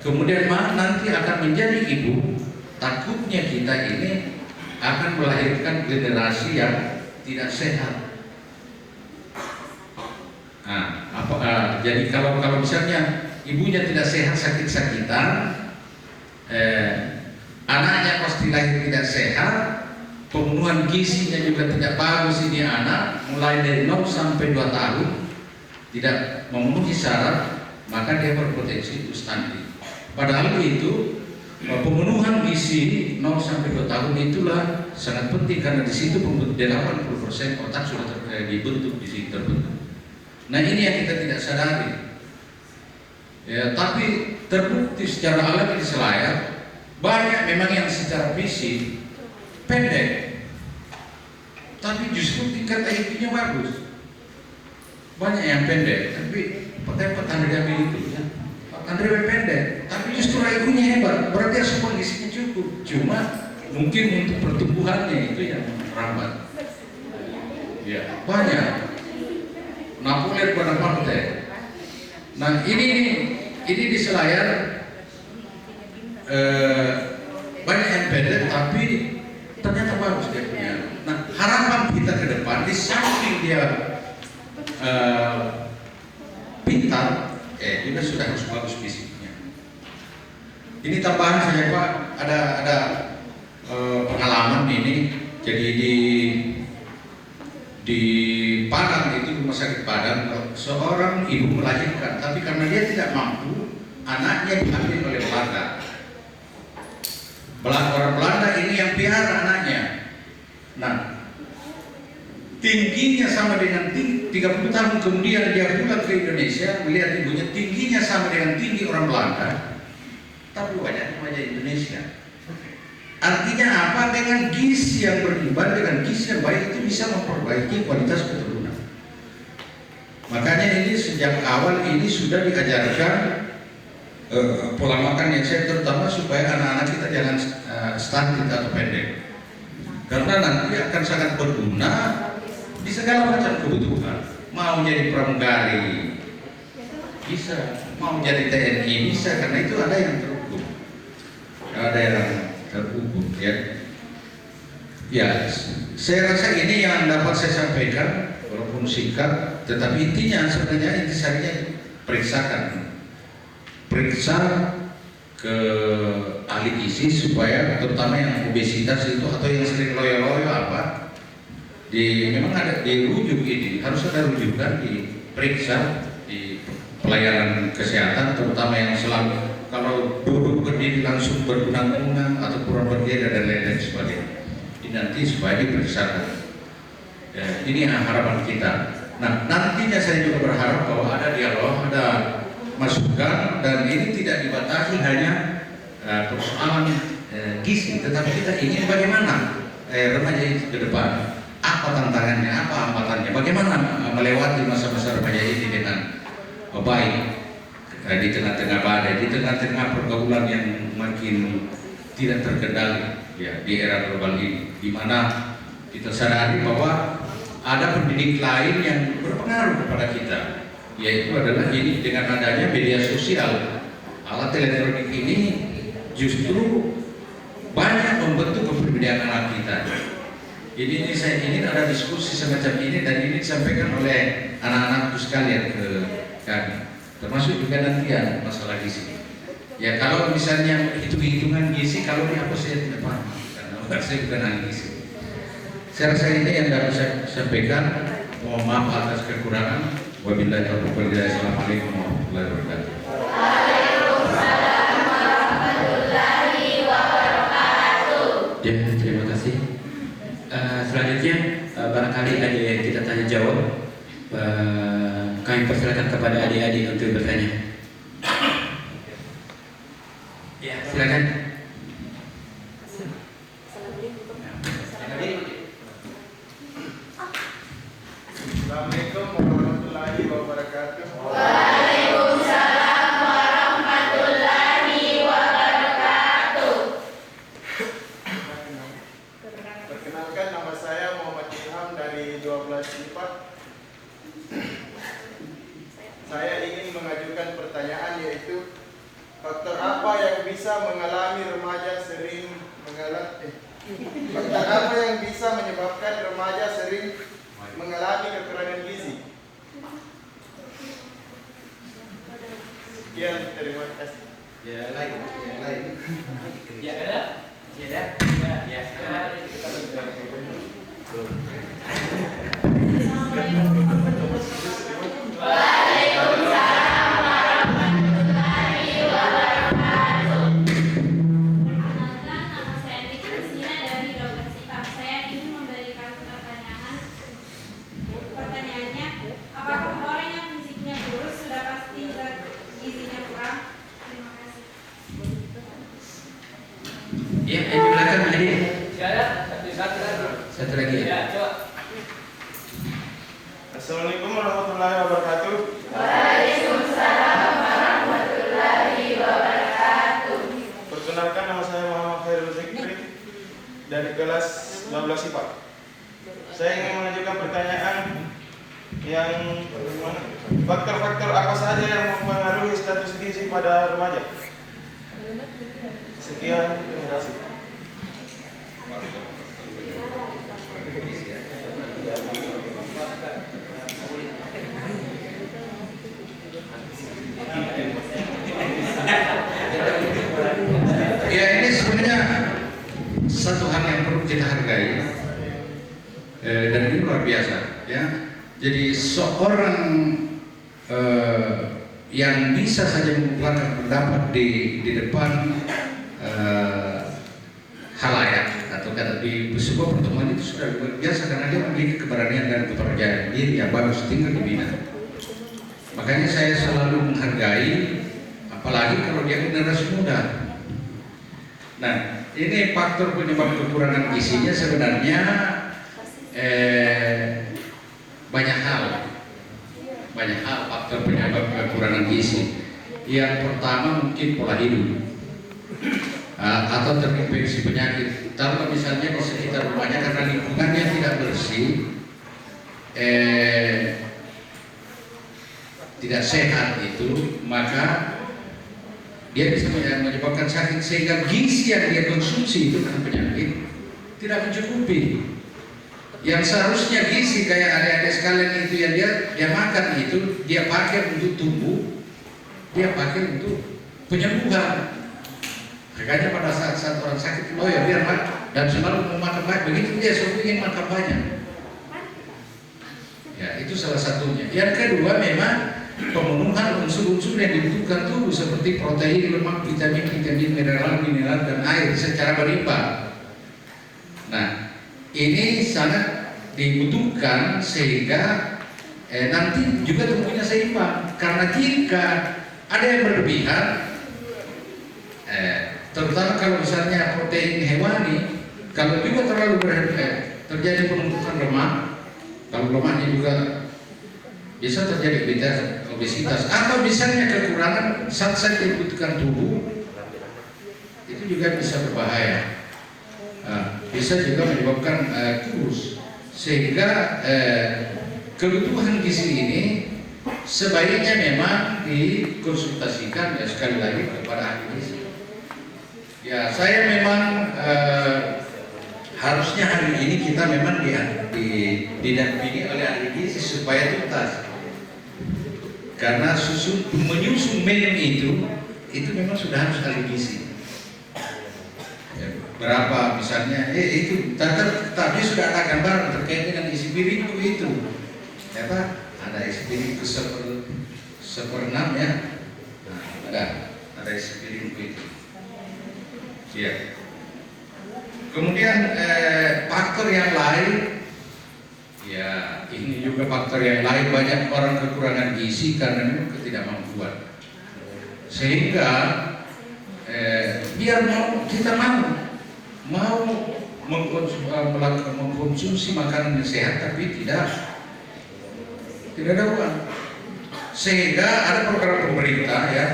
kemudian nanti akan menjadi ibu, takutnya kita ini akan melahirkan generasi yang tidak sehat. Nah, jadi kalau misalnya ibunya tidak sehat, sakit-sakitan, anaknya pasti lahir tidak sehat, pemenuhan gizinya juga tidak bagus. Ini anak mulai dari 0 sampai 2 tahun tidak memenuhi syarat, maka dia berpotensi untuk stunting. Padahal itu pemenuhan gizi 0 sampai 2 tahun itulah sangat penting, karena di situ 80% otak sudah dibentuk, di situ terbentuk. Nah, ini yang kita tidak sadari. Ya, tapi terbukti secara alami di Selayar banyak memang yang secara fisik pendek, tapi justru tingkat IQ-nya bagus. Banyak yang pendek, tapi Pak Andre Amil itu ya, Pak Andre pendek, tapi justru IQ-nya hebat. Berarti asupan gizinya cukup. Cuma mungkin untuk pertumbuhannya itu yang merambat. Ya, banyak. Napoleon Bonaparte. Nah, ini di Selayar banyak yang pendek, tapi ternyata bagus dia punya. Nah, harapan kita ke depan, di samping dia pintar, juga sudah harus bagus fisiknya. Ini tambahan saya Pak, ada pengalaman ini. Jadi di Padang itu, rumah sakit Padang, seorang ibu melahirkan, tapi karena dia tidak mampu, anaknya diambil oleh Belanda. Orang Belanda ini yang piara anaknya. Nah, tingginya sama dengan 30 tahun kemudian dia pulang ke Indonesia, melihat ibunya tingginya sama dengan tinggi orang Belanda, tapi wajahnya wajah Indonesia. Artinya apa? Dengan gizi yang berimbang, dengan gizi yang baik itu bisa memperbaiki kualitas keturunan. Makanya ini sejak awal ini sudah diajarkan pola makan yang sehat, terutama supaya anak-anak kita jangan stunted atau pendek. Karena nanti akan sangat berguna di segala macam kebutuhan. Mau jadi pramugari bisa, mau jadi TNI bisa, karena itu ada yang terukur, ada yang terukur ya. Ya, saya rasa ini yang dapat saya sampaikan, walaupun singkat, tetapi intinya sebenarnya intisarinya periksa ke ahli gizi supaya terutama yang obesitas itu atau yang sering loyo-loyo apa, memang ada dirujuk, ini harus ada rujukan, diperiksa di pelayanan kesehatan, terutama yang selalu kalau duduk berdiri langsung bergunang-gunang atau kurang berdiri dan lain-lain sebagainya. Ini nanti supaya diperiksakan. Ya, ini harapan kita. Nah, nantinya saya juga berharap bahwa ada dialog, ada masukan, dan ini tidak dibatasi hanya persoalan gizi, tetapi kita ingin bagaimana remaja itu ke depan, apa tantangannya, apa hambatannya, bagaimana melewati masa-masa remaja ini dengan baik di tengah-tengah badai, di tengah-tengah pergaulan yang makin tidak terkendali ya di era global ini, di mana kita sadari bahwa ada pendidik lain yang berpengaruh kepada kita, yaitu adalah ini dengan adanya media sosial. Alat elektronik ini justru banyak membentuk kepribadian anak kita. Ini saya ingin ada diskusi semacam ini, dan ini disampaikan oleh anak-anakku sekalian ke kami, termasuk juga nantian masalah gizi. Ya, kalau misalnya hitung-hitungan gizi, kalau ini apa saya tidak paham, karena saya bukan ahli gizi. Saya rasa ini yang dapat saya sampaikan. Mohon maaf atas kekurangan. Wabillahi taufiq wal hidayah. Assalamualaikum warahmatullahi wabarakatuh. Waalaikumsalam warahmatullahi wabarakatuh. Ya, terima kasih. Selanjutnya barangkali ada yang kita tanya jawab. Kami persilakan kepada adik-adik untuk bertanya. Ya, silakan. Assalamualaikum warahmatullahi wabarakatuh. Waalaikumsalam warahmatullahi wabarakatuh. Perkenalkan, nama saya Muhammad Ilham dari 12 IPA. Saya ingin mengajukan pertanyaan, yaitu faktor apa yang bisa mengalami remaja sering faktor apa yang bisa menyebabkan remaja sering mengalami kekurangan gizi? Sekian, terima kasih. Ya, lain. Ya, ada. Ya, ada. Waalaikumsalam warahmatullahi wabarakatuh. Nama saya Andi Kristina dari 12 IPA. Saya ingin memberikan pertanyaan. Pertanyaannya, apakah orang yang fisiknya kurus sudah pasti gizinya kurang? Terima kasih. Ya, di belakang adik. Satu lagi ya. Assalamualaikum warahmatullahi wabarakatuh. Waalaikumsalam warahmatullahi wabarakatuh. Perkenalkan, nama saya Muhammad Khairul Zikri dari kelas 12 IPA. Saya ingin mengajukan pertanyaan yang faktor-faktor apa saja yang mempengaruhi status gizi pada remaja. Sekian, terima kasih. biasa ya. Jadi seorang yang bisa saja mengeluarkan pendapat di depan halayak atau kata di sebuah pertemuan itu sudah luar biasa, karena dia memiliki keberanian dan kepercayaan diri yang bagus, tinggal dibina. Makanya saya selalu menghargai, apalagi kalau dia generasi muda. Nah, ini faktor penyebab kekurangan gizinya sebenarnya banyak hal faktor penyebab kekurangan gizi. Yang pertama mungkin pola hidup atau terinfeksi penyakit. Kalau misalnya di sekitar rumahnya karena lingkungannya tidak bersih, tidak sehat itu, maka dia bisa menyebabkan sakit, sehingga gizi yang dia konsumsi itu karena penyakit tidak mencukupi. Yang seharusnya gizi kayak adik-adik sekalian itu yang dia makan itu dia pakai untuk tumbuh, dia pakai untuk penyembuhan. Makanya pada saat orang sakit, oh ya biar makan dan selalu mau makan banyak, begitu dia selalu ingin makan banyak. Ya, itu salah satunya. Yang kedua memang pemenuhan unsur-unsur yang dibutuhkan tubuh seperti protein, lemak, vitamin, mineral dan air secara berimbang. Nah, ini sangat dibutuhkan sehingga nanti juga tubuhnya seimbang. Karena jika ada yang berlebihan, terutama kalau misalnya protein hewani, kalau juga terlalu terjadi penumpukan lemak, kalau lemaknya juga bisa terjadi obesitas, atau misalnya kekurangan zat-zat yang dibutuhkan tubuh, itu juga bisa berbahaya. Bisa juga menyebabkan kurus, sehingga kebutuhan gizi ini sebaiknya memang dikonsultasikan ya sekali lagi kepada ahli gizi. Ya, saya memang harusnya hari ini kita memang didampingi oleh ahli gizi supaya tuntas. Karena menyusun menu itu memang sudah harus ahli gizi. Ya, berapa misalnya, itu tadi sudah ada gambaran terkait dengan isi piringku itu. Ya Pak, ada isi piringku seperenam ya. Nah, ada isi piringku itu. Ya. Kemudian faktor yang lain, ya ini juga faktor yang lain, banyak orang kekurangan gizi karena memang ketidakmampuan. Sehingga biar kita mau mengkonsumsi makanan yang sehat tapi tidak ada uang. Sehingga ada program pemerintah ya.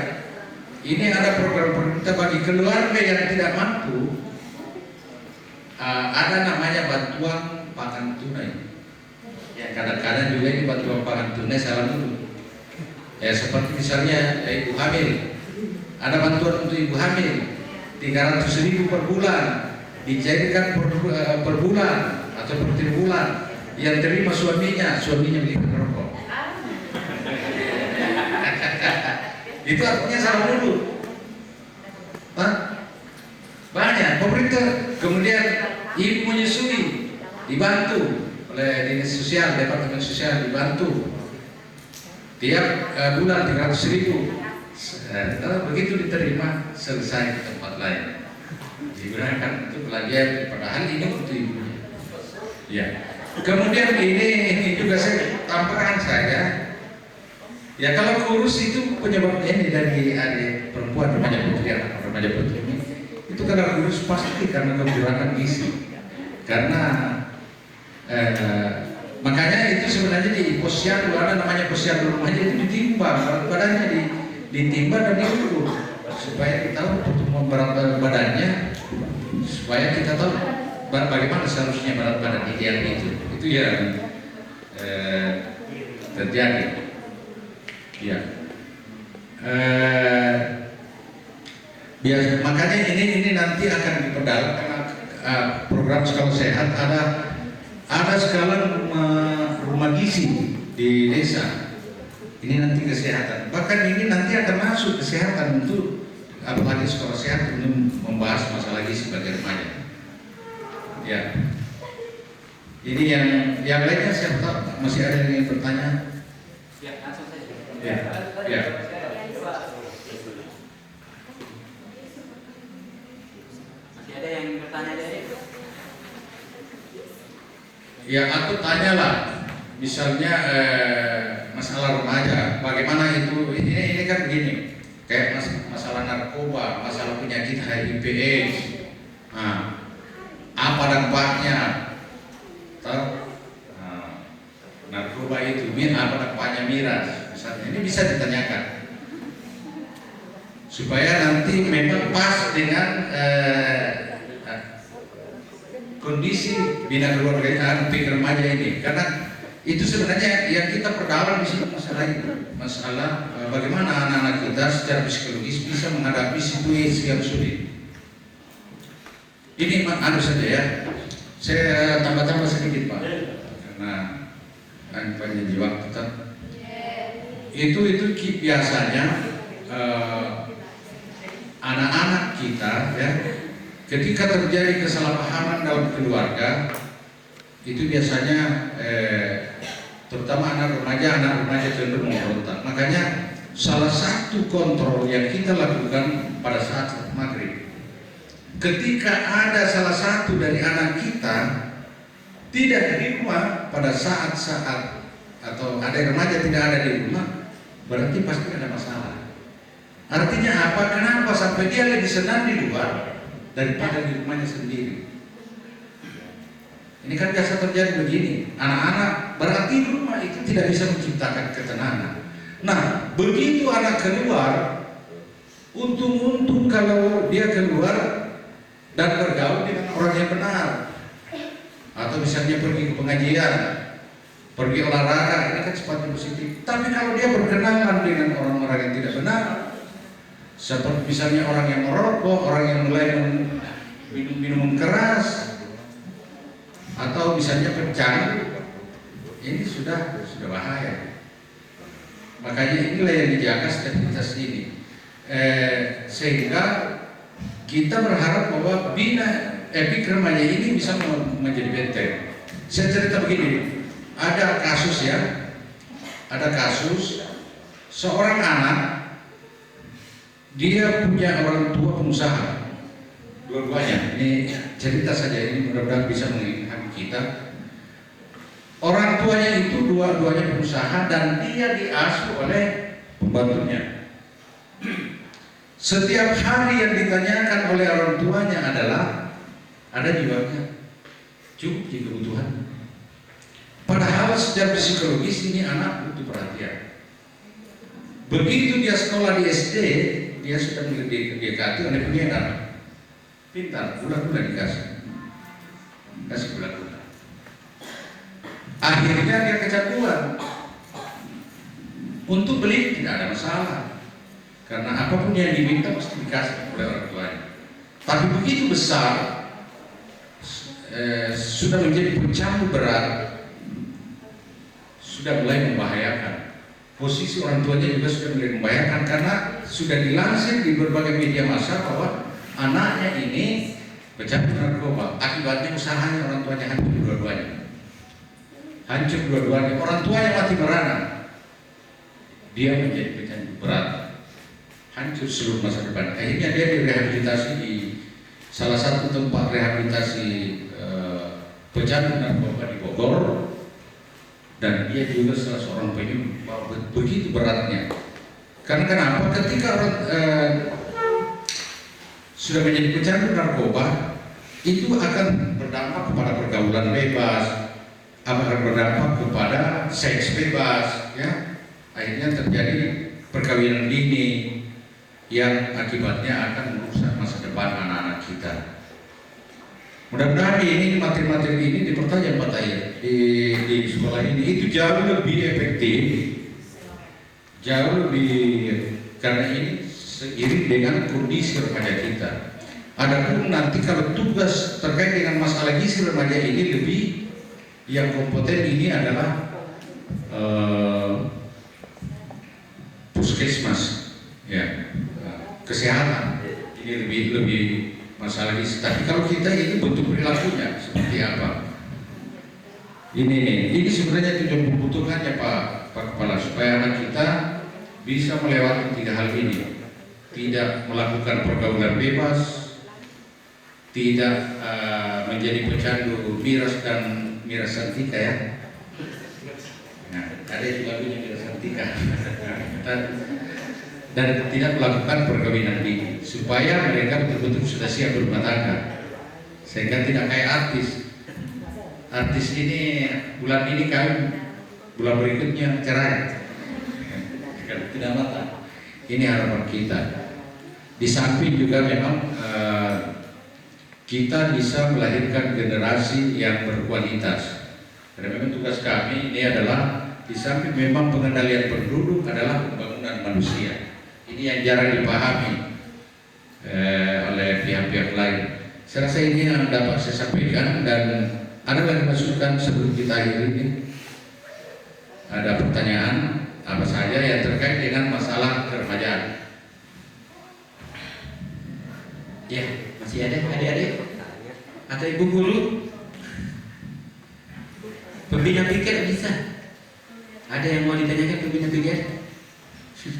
Ini ada program pemerintah bagi keluarga yang tidak mampu, ada namanya bantuan pangan tunai. Ya kadang-kadang juga ini bantuan pangan tunai salah dulu. Ya seperti misalnya ibu hamil, ada bantuan untuk ibu hamil 300.000 per bulan, dijadikan per bulan atau per 3 bulan. Yang terima suaminya belikan rokok. Itu artinya salah dulu. Banyak pemerintah, kemudian ibu menyusui dibantu oleh dinas sosial, departemen sosial dibantu tiap bulan 300.000. Kalau begitu diterima, selesai ke tempat lain, digunakan untuk pelajaran, padahal ini untuk ibunya. Ya. Kemudian ini juga saya tambahkan saja. Ya kalau kurus itu penyebabnya ini dari adik perempuan remaja putri ini. Itu karena kurus pasti karena kekurangan gizi. Karena makanya itu sebenarnya di posyandu ada namanya posyandu remaja itu ditimbang berat badannya ditimbang dan diukur supaya kita tahu pertumbuhan berat badannya, supaya kita tahu bagaimana seharusnya berat badan ideal itu yang terjadi. Ya, makanya ini nanti akan diperdalam karena program skala sehat ada skala rumah gizi di desa. Ini nanti kesehatan. Bahkan ini nanti akan masuk kesehatan untuk apalagi skala sehat untuk membahas masalah gizi bagi remaja. Ya. Ini yang lainnya siapa tahu masih ada yang ingin bertanya? Ya, langsung saja. Ya, ya. Masih ada yang bertanya dari? Ya, aku tanyalah, misalnya masalah remaja, bagaimana itu? Ini kan begini, kayak masalah narkoba, masalah penyakit HIV/AIDS. Nah, apa dampaknya? Narkoba itu, apa dampaknya miras? Misalnya, ini bisa ditanyakan supaya nanti memang pas dengan kondisi bina keluargaan remaja ini, karena itu sebenarnya yang kita perdalam di sini masalah bagaimana anak-anak kita secara psikologis bisa menghadapi situasi yang sulit. Ini anu saja ya, saya tambah sedikit Pak, karena panjang di waktu kan. Itu biasanya anak-anak kita ya, ketika terjadi kesalahpahaman dalam keluarga, itu biasanya terutama anak remaja cenderung memberontak. Makanya salah satu kontrol yang kita lakukan pada saat maghrib, ketika ada salah satu dari anak kita tidak di rumah pada saat-saat atau ada remaja tidak ada di rumah, berarti pasti ada masalah. Artinya apa? Kenapa sampai dia lebih senang di luar daripada di rumahnya sendiri? Ini kan biasa terjadi begini. Anak-anak berarti di rumah itu tidak bisa menciptakan ketenangan. Nah, begitu anak keluar, untung-untung kalau dia keluar dan bergaul dengan orang yang benar, atau misalnya pergi ke pengajian, pergi olahraga, ini kan sifatnya positif. Tapi kalau dia berkenalan dengan orang-orang yang tidak benar, seperti misalnya orang yang merokok, orang yang mulai minum minuman keras, atau misalnya pecandu, ini sudah bahaya. Makanya inilah yang dijaga stabilitas ini, sehingga kita berharap bahwa Epic remaja ini bisa menjadi benteng. Saya cerita begini, ada kasus seorang anak, dia punya orang tua pengusaha, dua-duanya. Ini cerita saja, ini mudah-mudahan bisa mengingatkan kita. Orang tuanya itu dua-duanya pengusaha dan dia diasuh oleh pembantunya. Setiap hari yang ditanyakan oleh orang tuanya adalah, ada jiwanya, cukup di kebutuhan. Padahal secara psikologis ini anak butuh perhatian. Begitu dia sekolah di SD, dia sudah didekati oleh pengedar. Pintar, gula-gula kasih gula-gula. Akhirnya dia kecanduan. Untuk beli tidak ada masalah, karena apapun yang diminta mesti dikasih oleh orang tuanya. Tapi begitu besar, sudah menjadi pecandu berat, sudah mulai membahayakan. Posisi orang tuanya juga sudah mulai membahayakan, karena sudah dilansir di berbagai media massa bahwa anaknya ini pecandu narkoba. Akibatnya usahanya orang tuanya hancur dua-duanya. Orang tuanya mati merana, dia menjadi pecandu berat, hancur seluruh masa depan. Akhirnya dia direhabilitasi di salah satu tempat rehabilitasi pecandu narkoba di Bogor, dan dia juga salah seorang penyumbang. Begitu beratnya. Karena kenapa? Ketika orang sudah menjadi pecandu narkoba, itu akan berdampak kepada pergaulan bebas, akan berdampak kepada seks bebas, ya. Akhirnya terjadi perkawinan dini yang akibatnya akan merusak masa depan anak-anak kita. Mudah-mudahan ini materi-materi ini dipertajam Pak Tahir di sekolah ini, itu jauh lebih efektif, jauh lebih, karena ini seiring dengan kondisi remaja kita. Adapun nanti kalau tugas terkait dengan masalah gizi remaja ini, lebih yang kompeten ini adalah puskesmas, ya, kesehatan. Ini lebih masalah gizi. Tapi kalau kita itu bentuk perilakunya seperti apa? Ini sebenarnya tujuan membutuhkannya Pak Kepala, supaya anak kita bisa melewati 3 hal ini. Tidak melakukan pergaulan bebas, tidak menjadi pecandu miras dan miras santika ya. Nah, ada juga lagunya miras santika. Dan tidak melakukan perkawinan dini, supaya mereka betul-betul sudah siap berumah tangga, sehingga tidak kayak artis. Artis ini bulan ini kawin, bulan berikutnya cerai, tidak matang. Ini harapan kita. Di samping juga memang kita bisa melahirkan generasi yang berkualitas. Karena memang tugas kami ini adalah di samping memang pengendalian penduduk adalah pembangunan manusia. Ini yang jarang dipahami oleh pihak-pihak lain. Saya rasa ini yang dapat saya sampaikan, dan ada lagi masukan sebelum kita akhiri ini. Ada pertanyaan apa saja yang terkait dengan masalah keremajaan? Ya, masih ada adik-adik atau ibu guru? Pembina pikir bisa. Ada yang mau ditanyakan pembina pikir?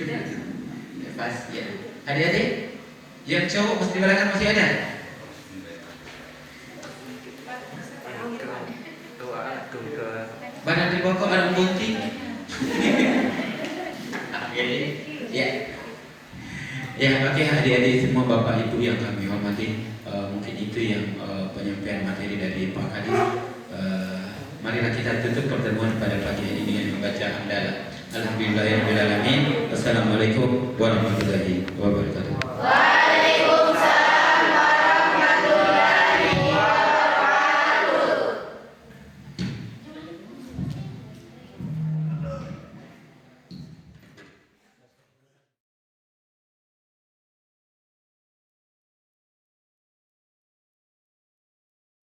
Ya, pas ya. Adik-adik, yang cowok masih di belakang masih ada? Badan di pokok ada bunting. Ya. Ya, oke adik-adik semua, Bapak Ibu yang kami hormati, mungkin itu yang penyampaian materi dari Pak Kadis. Marilah kita tutup pertemuan pada pagi ini dengan membaca hamdalah. Alhamdulillahirabbil alamin. Wassalamualaikum warahmatullahi wabarakatuh.